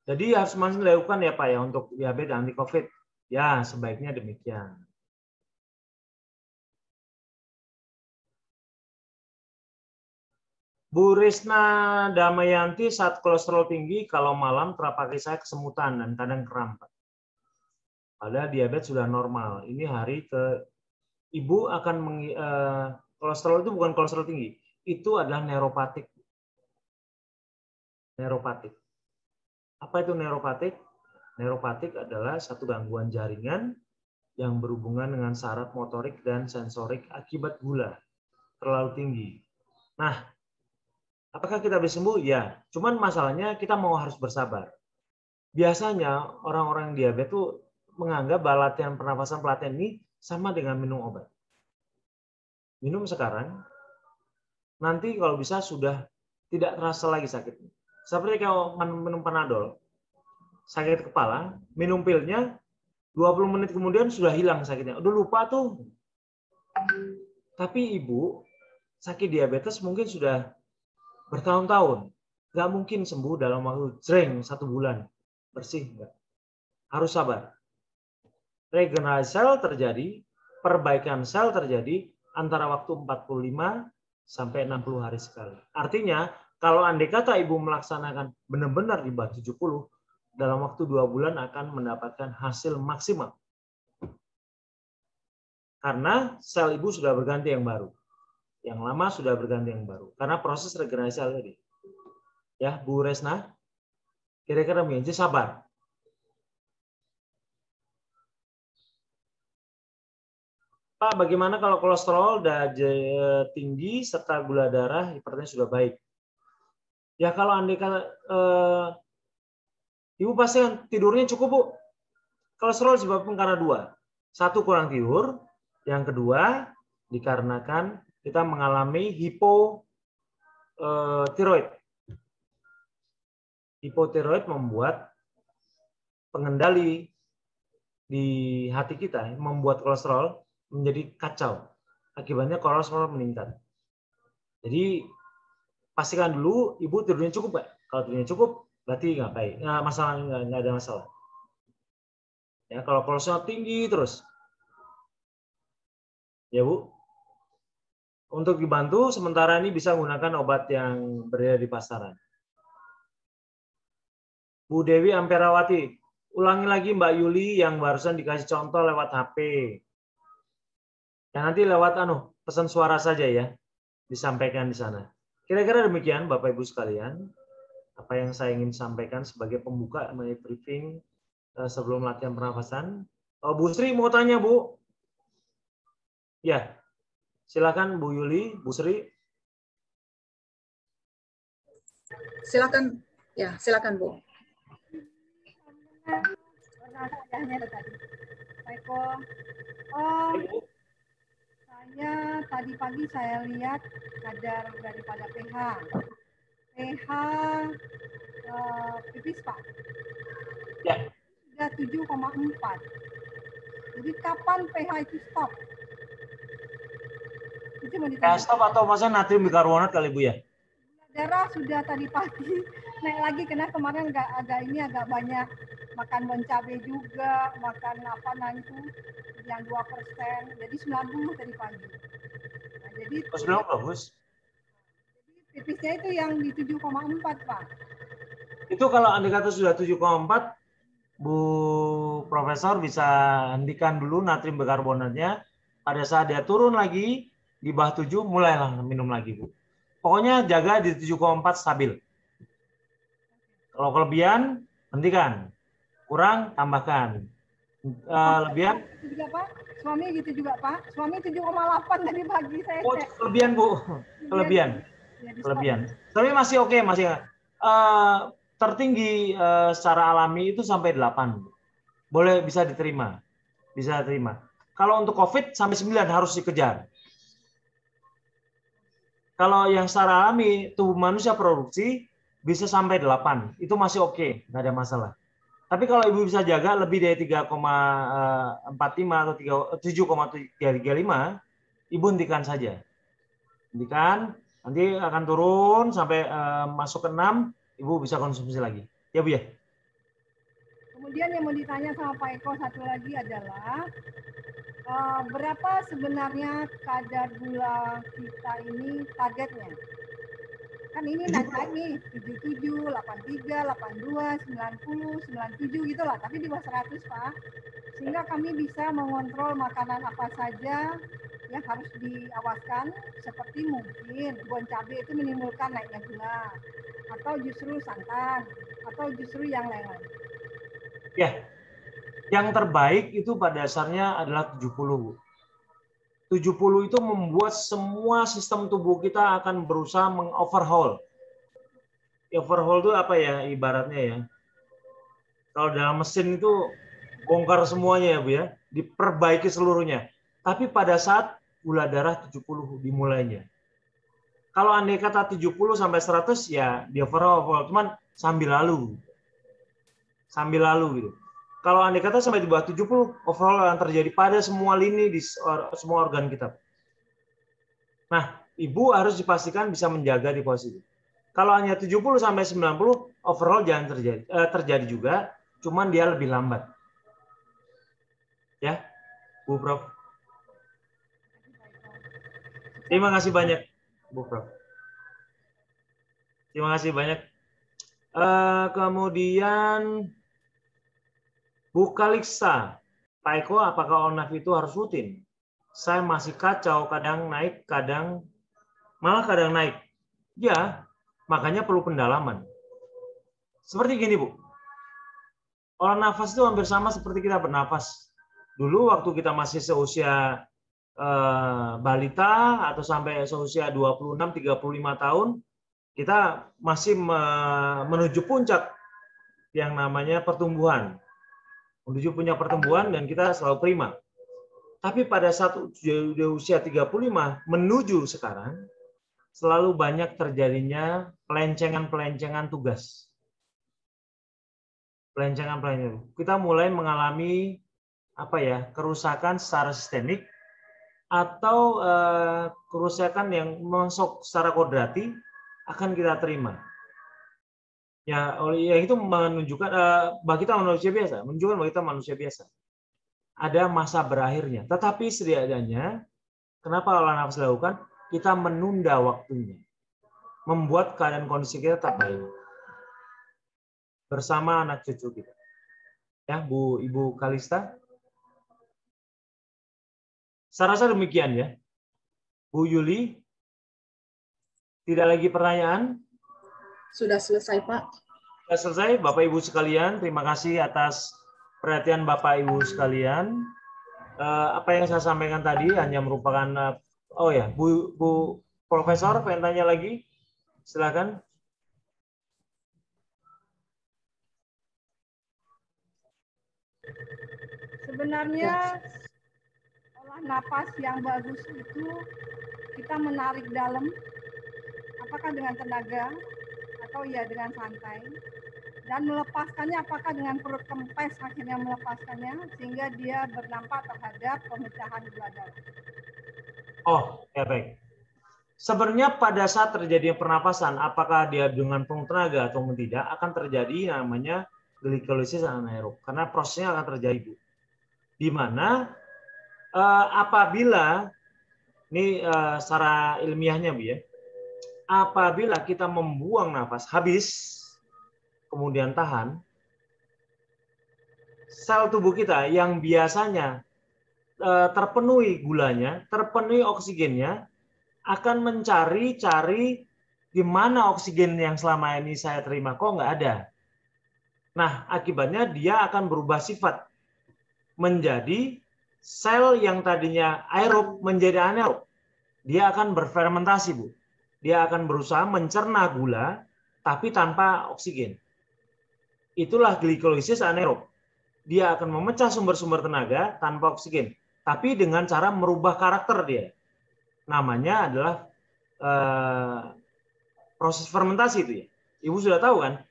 B: Jadi harus masih dilakukan ya Pak ya untuk diabetes anti COVID. Ya sebaiknya demikian. Bu Risna Damayanti, saat kolesterol tinggi, kalau malam kerap kali saya kesemutan dan kadang kram. Padahal diabetes sudah normal. Ini hari ke Ibu akan kolesterol itu bukan kolesterol tinggi, itu adalah neuropatik. Neuropatik. Apa itu neuropatik? Neuropatik adalah satu gangguan jaringan yang berhubungan dengan saraf motorik dan sensorik akibat gula terlalu tinggi. Nah, apakah kita bisa sembuh? Ya, cuman masalahnya kita harus bersabar. Biasanya orang-orang yang diabetes itu menganggap bahwa latihan pernapasan pelatihan ini sama dengan minum obat. Minum sekarang, nanti kalau bisa sudah tidak terasa lagi sakitnya. Seperti kalau minum Panadol, sakit kepala, minum pilnya, 20 menit kemudian sudah hilang sakitnya. Udah lupa tuh. Tapi Ibu, sakit diabetes mungkin sudah bertahun-tahun. Nggak mungkin sembuh dalam waktu jreng 1 bulan. Bersih, enggak. Harus sabar. Regenerasi sel terjadi, perbaikan sel terjadi antara waktu 45 sampai 60 hari sekali. Artinya, kalau andai kata Ibu melaksanakan benar-benar di bawah 70, dalam waktu 2 bulan akan mendapatkan hasil maksimal. Karena sel Ibu sudah berganti yang baru. Yang lama sudah berganti yang baru. Karena proses regenerasi sel tadi. Ya, Bu Resna, kira-kira begini, sabar. Pak, bagaimana kalau kolesterol sudah tinggi serta gula darah hipertensi sudah baik? Ya kalau andai kata Ibu pasti tidurnya cukup, Bu. Kolesterol disebabkan karena 2. 1, kurang tidur. Yang kedua, dikarenakan kita mengalami hipotiroid. Hipotiroid membuat pengendali di hati kita, membuat kolesterol menjadi kacau. Akibatnya kolesterol meningkat. Jadi pastikan dulu Ibu tidurnya cukup, Pak. Kalau tidurnya cukup, berarti nggak baik. Nggak ada masalah. Ya, kalau kolesterol tinggi terus, ya Bu. Untuk dibantu, sementara ini bisa menggunakan obat yang beredar di pasaran. Bu Dewi Amperawati, ulangi lagi Mbak Yuli yang barusan dikasih contoh lewat HP. Ya nanti lewat pesan suara saja ya, disampaikan di sana. Kira-kira demikian Bapak Ibu sekalian, apa yang saya ingin sampaikan sebagai pembuka mengenai briefing sebelum latihan pernafasan. Bu Sri mau tanya, Bu? Ya, silakan Bu Yuli, Bu Sri.
A: Silakan, ya, silakan Bu.
I: Eko. Saya tadi pagi saya lihat kadar daripada pH pipis Pak.
B: Ya.
I: Sudah 7,4. Jadi kapan pH itu stop? Itu mau ditanya.
B: Stop atau maksudnya natrium bikarbonat kali Bu ya?
I: Darah sudah tadi pagi naik lagi karena kemarin agak banyak makan bon cabai juga, makan apa nanti yang 2%, jadi 90 tadi pagi. Nah, jadi
B: memang bagus.
I: Jadi pipisnya itu yang di 7,4 Pak.
B: Itu kalau andai kata sudah 7,4, Bu Profesor bisa hentikan dulu natrium bikarbonatnya. Pada saat dia turun lagi di bawah 7, mulailah minum lagi Bu. Pokoknya jaga di 7,4 stabil. Kalau kelebihan, hentikan. Kurang, tambahkan. Lebihan?
I: Itu juga Pak. Suami gitu juga Pak. Suami 7,8 tadi pagi saya cek.
B: Kelebihan Bu. Kelebihan. Tapi masih oke, masih tertinggi secara alami itu sampai 8. Boleh, bisa diterima. Bisa terima. Kalau untuk COVID sampai 9 harus dikejar. Kalau yang secara alami tubuh manusia produksi bisa sampai 8, itu masih oke, nggak ada masalah. Tapi kalau ibu bisa jaga lebih dari 3,45 atau 7,335, ibu hentikan saja. Hentikan, nanti akan turun sampai masuk ke 6, ibu bisa konsumsi lagi. Ya Bu ya?
I: Kemudian yang mau ditanya sama Pak Eko satu lagi adalah, berapa sebenarnya kadar gula kita ini targetnya? Kan ini naik nih 77, 83, 82, 90, 97 gitu lah, tapi di bawah 100 Pak. Sehingga kami bisa mengontrol makanan apa saja yang harus diawaskan, seperti mungkin bon cabai itu menimbulkan naiknya gula, atau justru santan, atau justru yang lain-lain.
B: Ya, yang terbaik itu pada dasarnya adalah 70. 70 itu membuat semua sistem tubuh kita akan berusaha mengoverhaul. Overhaul itu apa ya ibaratnya ya? Kalau dalam mesin itu bongkar semuanya ya Bu ya, diperbaiki seluruhnya. Tapi pada saat gula darah 70 dimulainya. Kalau andai kata 70 sampai 100 ya di overhaul, cuman sambil lalu. Sambil lalu gitu. Kalau andai kata sampai di bawah 70, overall yang terjadi pada semua lini di semua organ kita. Nah, ibu harus dipastikan bisa menjaga di posisi. Kalau hanya 70 sampai 90, overall jangan terjadi juga, cuman dia lebih lambat. Ya, Bu Prof. Terima kasih banyak, Bu Prof. Terima kasih banyak. Kemudian Bu Kaliksa, Pak Eko, apakah ONAF itu harus rutin? Saya masih kacau, kadang naik, malah kadang naik. Ya, makanya perlu pendalaman. Seperti gini, Bu. Olah nafas itu hampir sama seperti kita bernafas. Dulu waktu kita masih seusia balita atau sampai seusia 26-35 tahun, kita masih menuju puncak yang namanya pertumbuhan. Menuju punya pertumbuhan dan kita selalu prima. Tapi pada saat usia 35 menuju sekarang, selalu banyak terjadinya pelencengan-pelencengan tugas. Pelencengan-pelencengan. Kita mulai mengalami kerusakan secara sistemik atau kerusakan yang masuk secara kodrati akan kita terima. Ya itu menunjukkan bagi kita manusia biasa, menunjukkan bagi kita manusia biasa. Ada masa berakhirnya. Tetapi setidaknya, kenapa olah nafas dilakukan? Kita menunda waktunya, membuat keadaan kondisi kita terbaik bersama anak cucu kita. Ya, Ibu Kalista. Saya rasa demikian ya. Bu Yuli, tidak lagi pertanyaan?
A: Sudah selesai, Pak.
B: Sudah selesai, Bapak Ibu sekalian. Terima kasih atas perhatian Bapak Ibu sekalian. Apa yang saya sampaikan tadi hanya merupakan Bu Profesor, pengen tanya lagi? Silakan.
I: Sebenarnya olah napas yang bagus itu kita menarik dalam, apakah dengan tenaga atau ya dengan santai, dan melepaskannya apakah dengan perut kempes akhirnya melepaskannya sehingga dia berdampak terhadap pemecahan gula darah.
B: Oh, ya baik. Sebenarnya pada saat terjadinya pernapasan, apakah dia dengan penuh tenaga atau tidak, akan terjadi namanya glikolisis anaerob. Karena prosesnya akan terjadi, Bu. Di mana apabila, ini secara ilmiahnya, Bu ya, apabila kita membuang nafas habis, kemudian tahan, sel tubuh kita yang biasanya terpenuhi gulanya, terpenuhi oksigennya, akan mencari-cari di mana oksigen yang selama ini saya terima, kok nggak ada. Nah, akibatnya dia akan berubah sifat menjadi sel yang tadinya aerob menjadi anaerob. Dia akan berfermentasi, Bu. Dia akan berusaha mencerna gula, tapi tanpa oksigen. Itulah glikolisis anaerob. Dia akan memecah sumber-sumber tenaga tanpa oksigen, tapi dengan cara merubah karakter dia. Namanya adalah proses fermentasi itu ya. Ibu sudah tahu kan,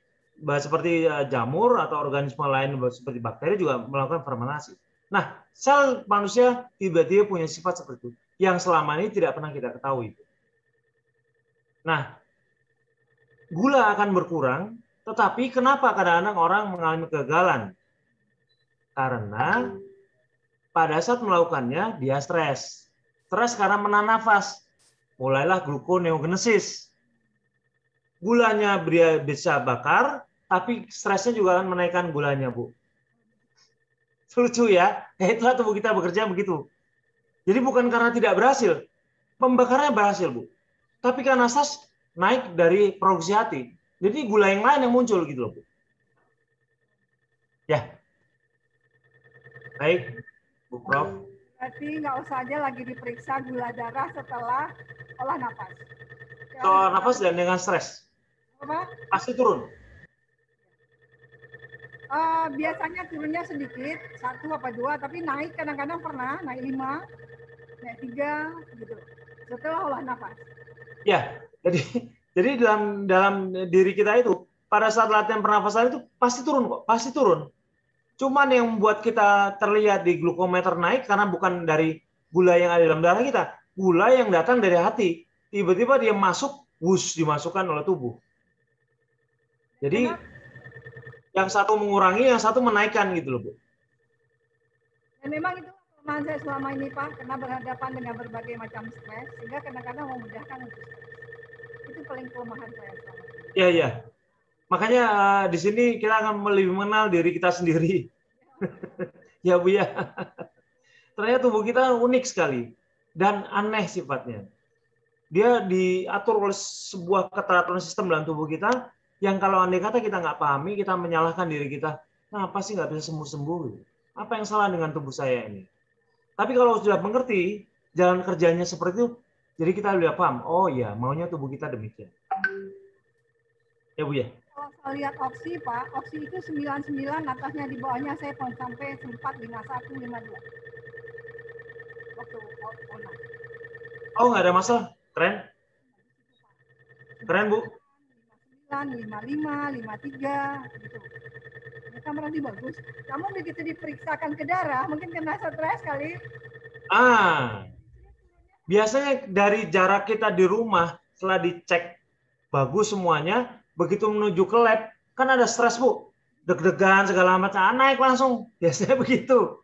B: seperti jamur atau organisme lain seperti bakteri juga melakukan fermentasi. Nah, sel manusia tiba-tiba punya sifat seperti itu, yang selama ini tidak pernah kita ketahui. Nah, gula akan berkurang, tetapi kenapa kadang-kadang orang mengalami kegagalan? Karena pada saat melakukannya, dia stres. Stres karena menahan nafas. Mulailah gluconeogenesis. Gulanya dia bisa bakar, tapi stresnya juga akan menaikkan gulanya, Bu. Lucu ya? Itulah tubuh kita bekerja begitu. Jadi bukan karena tidak berhasil. Pembakarnya berhasil, Bu. Tapi karena stres naik dari produksi hati. Jadi gula yang lain yang muncul gitu loh, Bu. Ya. Baik, Bu Prof.
I: Berarti nggak usah aja lagi diperiksa gula darah setelah olah napas.
B: Soal nafas dan dengan stres.
I: Apa?
B: Pasti turun.
I: Biasanya turunnya sedikit, 1 apa 2, tapi naik kadang-kadang pernah, naik 5, naik 3, gitu. Setelah olah napas.
B: Ya, jadi dalam diri kita itu, pada saat latihan pernafasan itu pasti turun kok, pasti turun. Cuman yang membuat kita terlihat di glukometer naik karena bukan dari gula yang ada dalam darah kita, gula yang datang dari hati. Tiba-tiba dia masuk, wush, dimasukkan oleh tubuh. Jadi yang satu mengurangi, yang satu menaikkan gitu loh, Bu.
I: Dan memang itu kelemahan saya selama ini, Pak, karena berhadapan dengan berbagai macam stres, sehingga kadang-kadang memudahkan untuk stres. Itu paling kelemahan saya selama ini.
B: Iya, iya. Makanya di sini kita akan lebih mengenal diri kita sendiri. Ya, Bu ya. Ternyata tubuh kita unik sekali dan aneh sifatnya. Dia diatur oleh sebuah keteraturan sistem dalam tubuh kita yang kalau andai kata kita nggak pahami, kita menyalahkan diri kita, kenapa sih nggak bisa sembuh-sembuh? Apa yang salah dengan tubuh saya ini? Tapi kalau sudah mengerti jalan kerjanya seperti itu, jadi kita sudah paham, oh ya, maunya tubuh kita demikian. Ya, Bu ya.
I: Kalau saya lihat oksi, Pak, oksi itu 99, atasnya di bawahnya saya sampai sempat 51, 52. Waktu olah.
B: Oh, nggak ada masalah. Keren. Keren, Bu.
I: 55, 53, gitu. Mereka berarti bagus. Kamu begitu diperiksakan ke darah, mungkin kena stres kali.
B: Biasanya dari jarak kita di rumah, setelah dicek bagus semuanya, begitu menuju ke lab, kan ada stres, Bu. Deg-degan, segala macam, naik langsung. Biasanya begitu.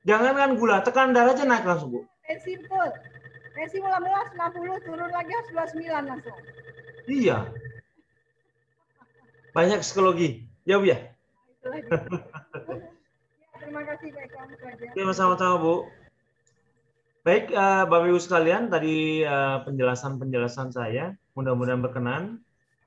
B: Jangan kan gula, tekan darah aja naik langsung, Bu.
I: Tensi betul. Tensi mula-mula 90, turun lagi 29 langsung.
B: Iya. Banyak psikologi. Ya, Bu ya?
I: Terima kasih, Pak Eko.
B: Terima sama-sama, Bu. Baik, Bapak Ibu sekalian, tadi penjelasan saya mudah-mudahan berkenan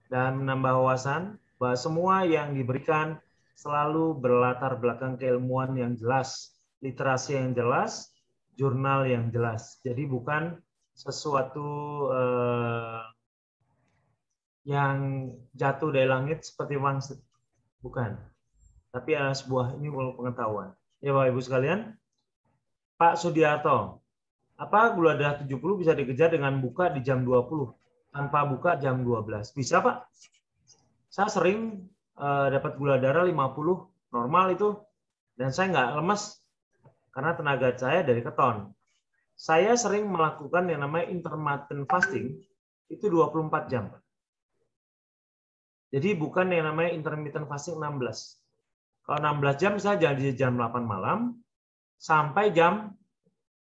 B: dan menambah wawasan bahwa semua yang diberikan selalu berlatar belakang keilmuan yang jelas, literasi yang jelas, jurnal yang jelas. Jadi bukan sesuatu yang jatuh dari langit seperti wangsit. Bukan. Tapi adalah sebuah ini pengetahuan. Ya Bapak Ibu sekalian. Pak Sudiarto, apa gula darah 70 bisa dikejar dengan buka di jam 20 tanpa buka jam 12? Bisa Pak. Saya sering dapat gula darah 50 normal itu, dan saya nggak lemes karena tenaga saya dari keton. Saya sering melakukan yang namanya intermittent fasting, itu 24 jam. Jadi bukan yang namanya intermittent fasting 16. Kalau 16 jam saya jadi jam 8 malam sampai jam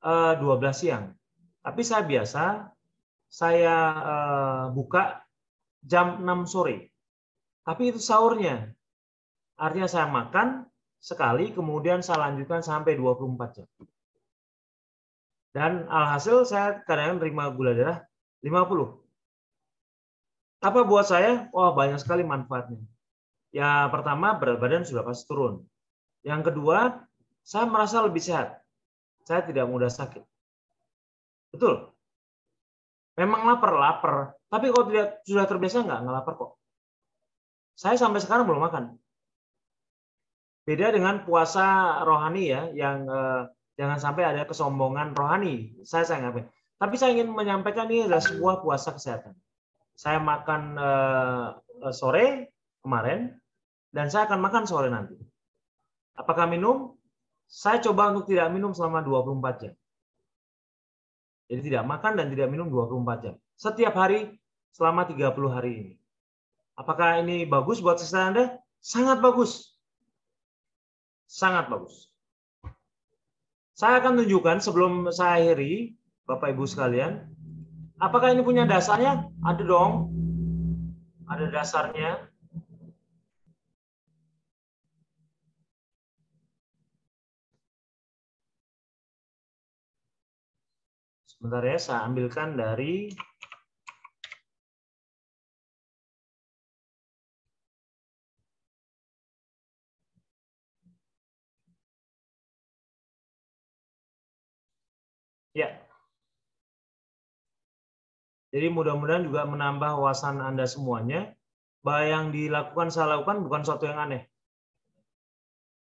B: 12 siang. Tapi saya biasa buka jam 6 sore. Tapi itu sahurnya. Artinya saya makan sekali, kemudian saya lanjutkan sampai 24 jam. Dan alhasil saya kadang-kadang terima gula darah 50. Apa buat saya? Wah, banyak sekali manfaatnya. Ya, pertama, berat badan sudah pasti turun. Yang kedua, saya merasa lebih sehat. Saya tidak mudah sakit. Betul. Memang lapar. Tapi kalau tidak sudah terbiasa nggak lapar kok. Saya sampai sekarang belum makan. Beda dengan puasa rohani ya, yang jangan sampai ada kesombongan rohani. Saya ngapain. Tapi saya ingin menyampaikan ini adalah sebuah puasa kesehatan. Saya makan sore kemarin, dan saya akan makan sore nanti. Apakah minum? Saya coba untuk tidak minum selama 24 jam. Jadi tidak makan dan tidak minum 24 jam. Setiap hari selama 30 hari ini. Apakah ini bagus buat kesehatan Anda? Sangat bagus. Sangat bagus. Saya akan tunjukkan sebelum saya akhiri, Bapak Ibu sekalian, apakah ini punya dasarnya? Ada dong. Ada dasarnya. Sebentar ya, saya ambilkan dari ya. Jadi mudah-mudahan juga menambah wawasan Anda semuanya bahwa yang dilakukan saya lakukan bukan sesuatu yang aneh.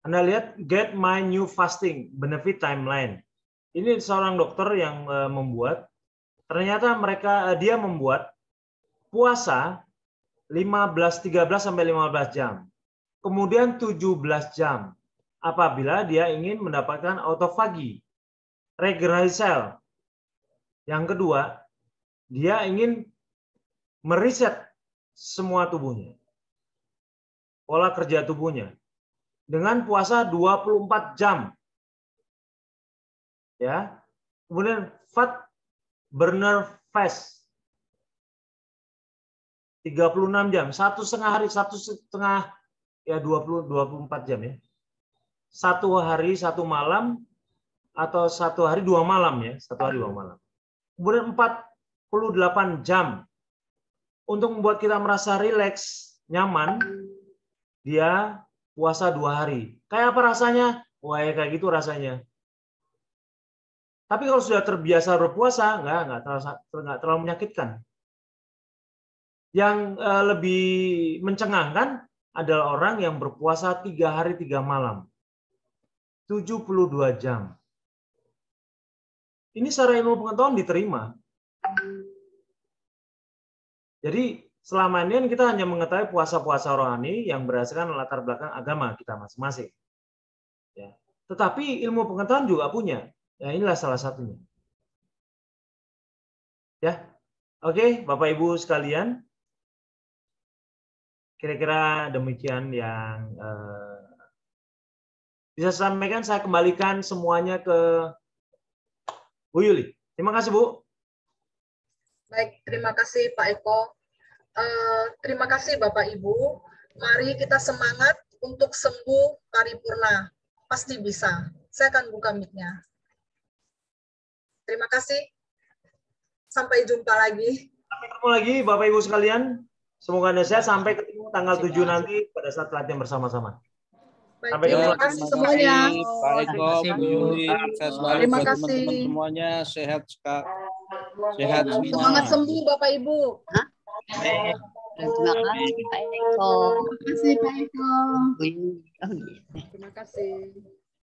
B: Anda lihat Get My New Fasting Benefit Timeline. Ini seorang dokter yang membuat. Ternyata dia membuat puasa 13 sampai 15 jam. Kemudian 17 jam apabila dia ingin mendapatkan autofagi, regenerasi sel. Yang kedua, dia ingin meriset semua tubuhnya. Pola kerja tubuhnya. Dengan puasa 24 jam. Ya. Kemudian fat burner fast 36 jam, 1,5 hari, 1,5 ya 24 jam ya. 1 hari 1 malam atau 1 hari 2 malam ya, 1 hari 2 malam. Kemudian 48 jam untuk membuat kita merasa rileks, nyaman, dia puasa 2 hari. Kayak apa rasanya? Wah, ya kayak gitu rasanya. Tapi kalau sudah terbiasa berpuasa, nggak terlalu menyakitkan. Yang lebih mencengangkan adalah orang yang berpuasa 3 hari 3 malam. 72 jam. Ini secara ilmu pengetahuan diterima. Jadi selama ini kita hanya mengetahui puasa-puasa rohani yang berdasarkan latar belakang agama kita masing-masing. Ya. Tetapi ilmu pengetahuan juga punya. Ya, inilah salah satunya. Ya, oke, Bapak Ibu sekalian, kira-kira demikian yang bisa saya sampaikan. Saya kembalikan semuanya ke Bu Yuli. Terima kasih, Bu.
A: Baik, terima kasih Pak Eko. Terima kasih Bapak Ibu. Mari kita semangat untuk sembuh paripurna. Pasti bisa. Saya akan buka mic-nya. Terima kasih. Sampai jumpa lagi.
B: Sampai ketemu lagi Bapak Ibu sekalian. Semoga Anda sehat. Sampai ketemu tanggal 7 nanti pada saat latihan bersama-sama. Sampai ketemu
A: Terima kasih semuanya.
G: Pak Eko, Bu Yuli,
A: Terima kasih.
G: teman-teman semuanya sehat sehat semua.
A: Semangat sembuh Bapak Ibu.
J: Terima kasih Pak Eko.
A: Terima kasih Pak Eko.
J: Oh, iya.
A: Terima kasih.